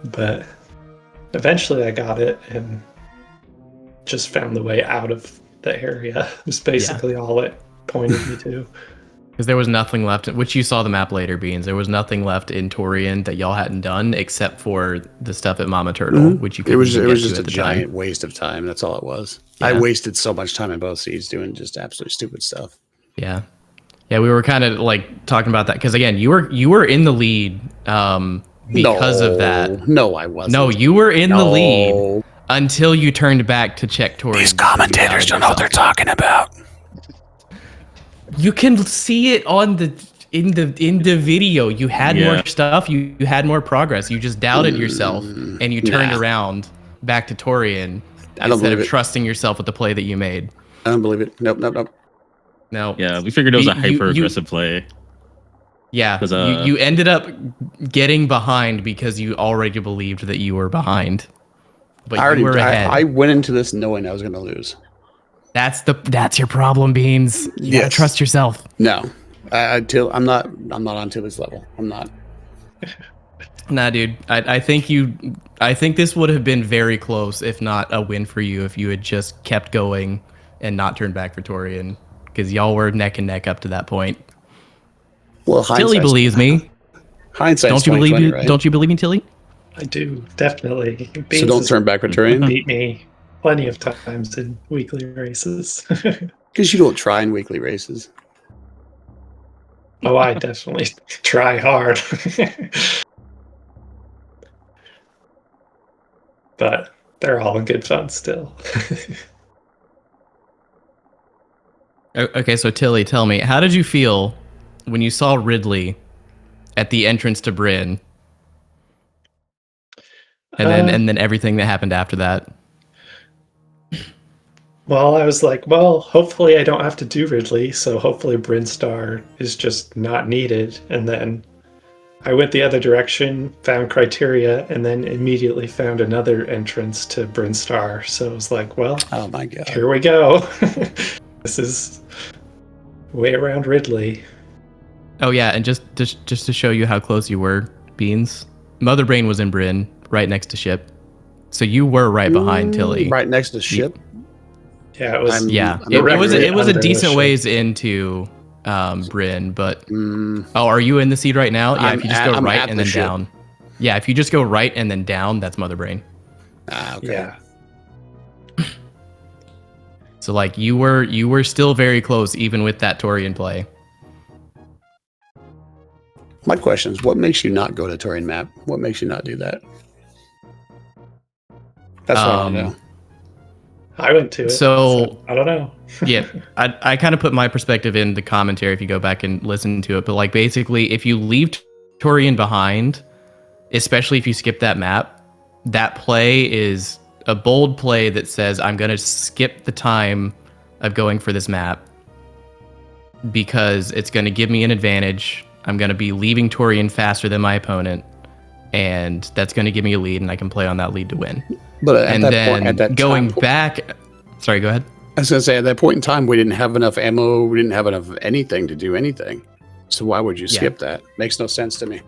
But eventually I got it and just found the way out of the area. It was basically all it pointed me to. Because there was nothing left, which you saw the map later, Beans. There was nothing left in Torian that y'all hadn't done except for the stuff at Mama Turtle, which you could It was just a giant waste of time. That's all it was. I Yeah. wasted so much time in both seeds doing just absolutely stupid stuff. Yeah. Yeah, we were kind of like talking about that because again, you were in the lead because of that. No, I wasn't. No, you were in the lead No. until you turned back to check Torian. These commentators don't know what they're talking about. You can see it on in the video. You had Yeah. more stuff. You had more progress. You just doubted yourself and you turned Nah. around back to Torian I don't instead of believe it. trusting yourself with the play that you made. I don't believe it. Nope. No. yeah, we figured it was a You- hyper aggressive play. Yeah, 'Cause, you ended up getting behind because you already believed that you were behind, but you were ahead. I went into this knowing I was going to lose. That's your problem, Beans. You gotta Yes. trust yourself. No, I'm not on Tilly's level. I'm not. Nah, dude. I think this would have been very close, if not a win for you, if you had just kept going and not turned back for Torian, because y'all were neck and neck up to that point. Well, Tilly believes me. Hindsight. Don't you believe me? Right? Don't you believe me, Tilly? I do, definitely. So Beans don't has turn back for Turian beat me plenty of times in weekly races. because you don't try in weekly races. Oh, I definitely try hard. But they're all in good fun still. Okay, so Tilly, tell me, how did you feel when you saw Ridley at the entrance to Bryn, and Uh, then everything that happened after that. Well, I was like, well, hopefully I don't have to do Ridley, so hopefully Brinstar is just not needed. And then I went the other direction, found Criteria, and then immediately found another entrance to Brinstar. So I was like, well, Oh my god. here we go. This is way around Ridley. Oh yeah, and just to show you how close you were, Beans, Mother Brain was in Bryn, right next to Ship, so you were right behind Tilly. Right next to Ship. Yeah, it was. I'm- Yeah, I'm it was directly a under the decent ship. ways into Bryn, but Mm, oh, are you in the seed right now? Yeah, if you just go I'm right at and the then ship. down. Yeah, if you just go right and then down, that's Mother Brain. okay. Yeah. So like you were still very close even with that Torian play. My question is, what makes you not go to Torian map? What makes you not do that? That's what I want to know. I went to it. So- I don't know. Yeah, I kind of put my perspective in the commentary if you go back and listen to it. But like basically, if you leave Torian behind, especially if you skip that map, that play is a bold play that says I'm gonna skip the time of going for this map because it's gonna give me an advantage. I'm gonna be leaving Torian faster than my opponent, and that's gonna give me a lead, and I can play on that lead to win. But at And that then point, at that going time, back, sorry, go ahead. I was gonna say at that point in time, we didn't have enough ammo. We didn't have enough of anything to do anything. So why would you Yeah. skip that? Makes no sense to me.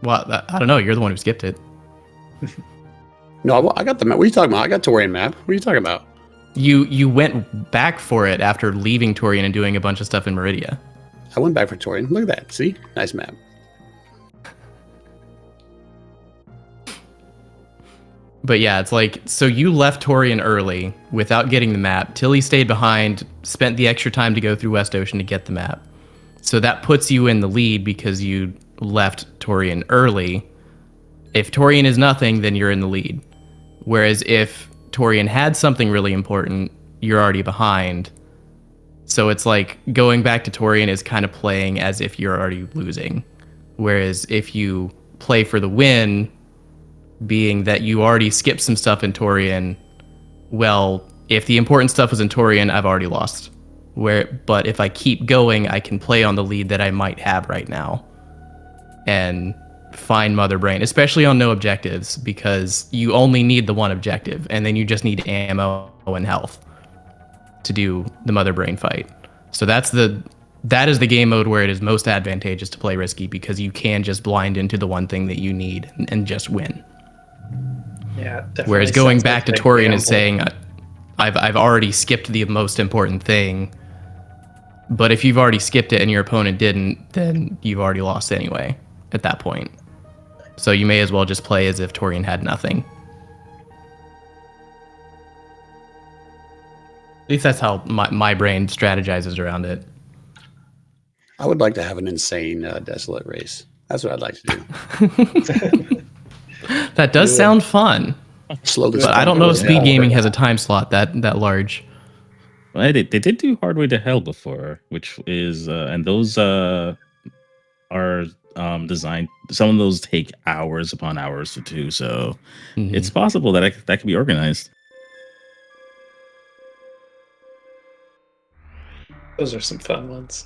Well, I don't know. You're the one who skipped it. No, I got the map. What are you talking about? I got Torian map. What are you talking about? You went back for it after leaving Torian and doing a bunch of stuff in Meridia. I went back for Torian. Look at that. See? Nice map. But yeah, it's like, so you left Torian early without getting the map. Tilly stayed behind, spent the extra time to go through West Ocean to get the map. So that puts you in the lead because you left Torian early. If Torian is nothing, then you're in the lead. Whereas if Torian had something really important, you're already behind. So it's like going back to Torian is kind of playing as if you're already losing. Whereas if you play for the win, being that you already skipped some stuff in Torian, well, if the important stuff was in Torian, I've already lost. But if I keep going, I can play on the lead that I might have right now and find Mother Brain, especially on no objectives, because you only need the one objective, and then you just need ammo and health to do the Mother Brain fight. So that is the game mode where it is most advantageous to play risky, because you can just blind into the one thing that you need and just win. Yeah. Definitely Whereas going sounds back to like a Torian is gamble. saying, I've already skipped the most important thing. But if you've already skipped it and your opponent didn't, then you've already lost anyway at that point. So you may as well just play as if Torian had nothing. At least that's how my brain strategizes around it. I would like to have an insane desolate race. That's what I'd like to do. That does sound fun, Slow this but I down. don't know if Yeah. Speed Gaming has a time slot that large. Well, they did do Hard Way to Hell before, which is and those are designed. Some of those take hours upon hours to do. So Mhm. it's possible that that could be organized. Those are some fun ones.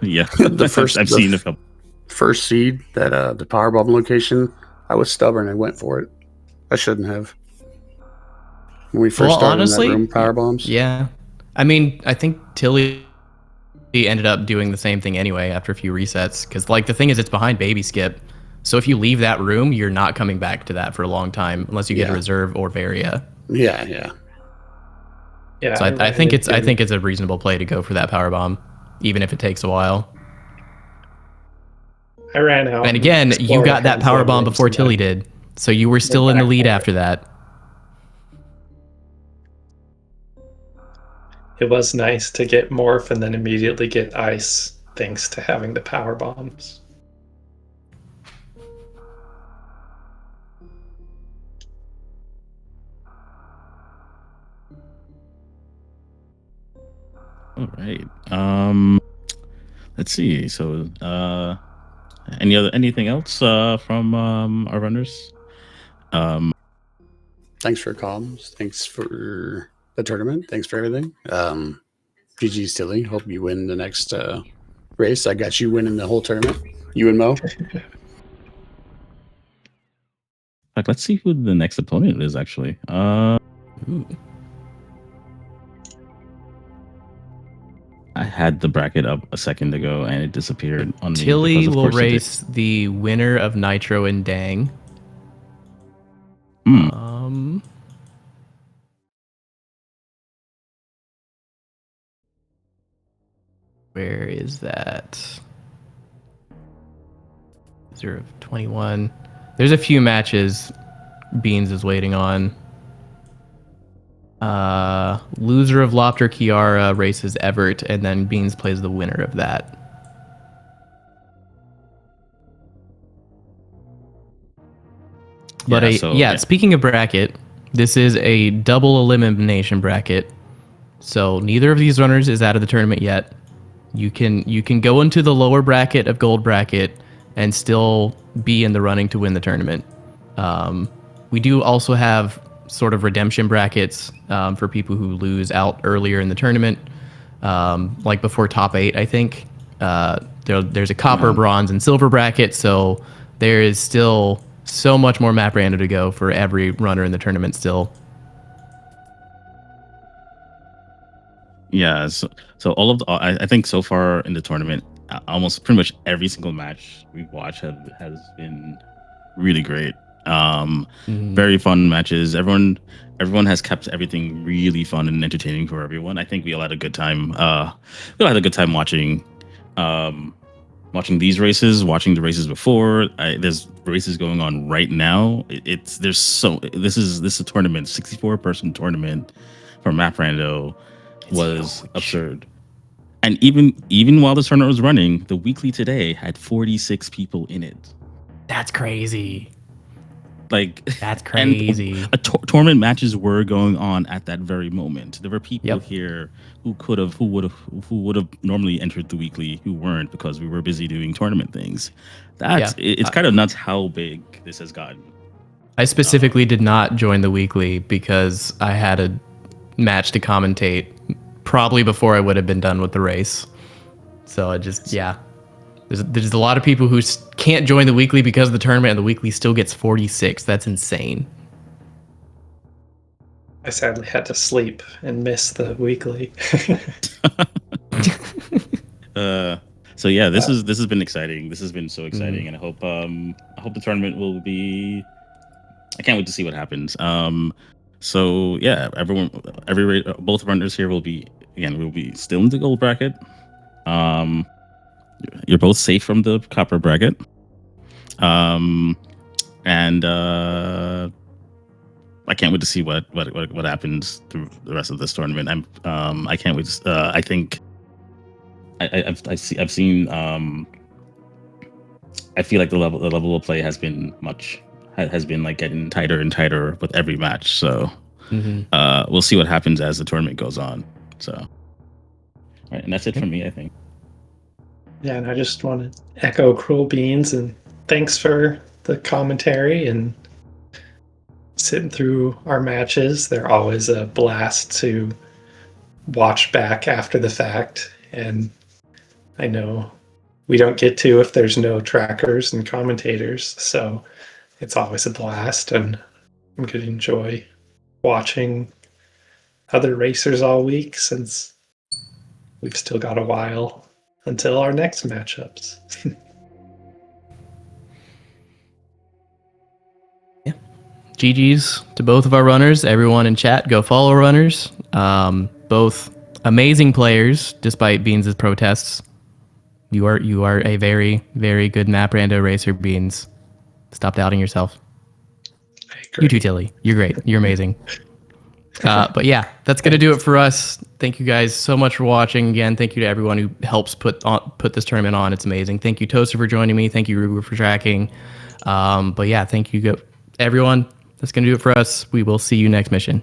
Yeah, The first- I've the seen a f- couple. First seed, that the powerbomb location, I was stubborn and went for it. I shouldn't have. When we first Well, started honestly, in that room, power bombs. Yeah. I mean, I think Tilly ended up doing the same thing anyway after a few resets. Because, like, the thing is, it's behind Baby Skip. So if you leave that room, you're not coming back to that for a long time unless you get a Yeah. reserve or Varia. Yeah. Yeah. So I ran think it's into- a reasonable play to go for that power bomb, even if it takes a while. I ran out. And again, you explored got a that handful power of bomb rooms before and Tilly then- did. So you were still in the back lead for it. after that. It was nice to get Morph and then immediately get Ice, thanks to having the power bombs. All right. Let's see. So, anything else from our runners? Thanks for comms. Thanks for the tournament. Thanks for everything. GG's Tilly. Hope you win the next race. I got you winning the whole tournament. You and Mo. Like, let's see who the next opponent is. Actually, Ooh. I had the bracket up a second ago and it disappeared on me. Tilly because, of will course, it did. race the winner of Nitro and Dang. Hmm. Where is that? 0 of 21. There's a few matches Beans is waiting on. Loser of Lopter Kiara races Everett, and then Beans plays the winner of that. But speaking of bracket, this is a double elimination bracket. So neither of these runners is out of the tournament yet. You can go into the lower bracket of gold bracket and still be in the running to win the tournament. We do also have sort of redemption brackets for people who lose out earlier in the tournament, like before top 8, I think. There's a copper, bronze, and silver bracket, so there is still so much more map random to go for every runner in the tournament still. Yeah, so all of I think so far in the tournament, almost pretty much every single match we've watched has been really great. Very fun matches. Everyone has kept everything really fun and entertaining for everyone. I think we all had a good time. We all had a good time watching these races, watching the races before. There's races going on right now. This is a tournament, 64-person tournament for Map Rando. Was absurd. And even while the tournament was running, the weekly today had 46 people in it. That's crazy. That's crazy. And tournament matches were going on at that very moment. There were people here who would have normally entered the weekly who weren't because we were busy doing tournament things. It's kind of nuts how big this has gotten. I specifically did not join the weekly because I had a match to commentate probably before I would have been done with the race. So I just, there's a lot of people who can't join the weekly because of the tournament, and the weekly still gets 46. That's insane. I sadly had to sleep and miss the weekly. So yeah, this has been exciting. This has been so exciting, and I hope the tournament will be. I can't wait to see what happens. So yeah, both runners here will be still in the gold bracket. You're both safe from the copper bracket. And I can't wait to see what happens through the rest of this tournament. I can't wait. I think I've seen. I feel like the level of play has been like getting tighter and tighter with every match. So we'll see what happens as the tournament goes on. So, all right, and that's it for me, I think. Yeah, and I just want to echo Cruelbeanz and thanks for the commentary and sitting through our matches. They're always a blast to watch back after the fact, and I know we don't get to if there's no trackers and commentators, so it's always a blast, and I'm going to enjoy watching other racers all week since we've still got a while until our next matchups. Yeah. GG's to both of our runners. Everyone in chat, go follow runners. Both amazing players, despite Beans' protests. You are a very, very good map rando racer, Beans. Stop doubting yourself. You too, Tilly. You're great. You're amazing. But yeah, that's going to do it for us. Thank you guys so much for watching. Again, thank you to everyone who helps put this tournament on. It's amazing. Thank you, Toaster, for joining me. Thank you, Ruger, for tracking. But yeah, thank you, everyone. That's going to do it for us. We will see you next mission.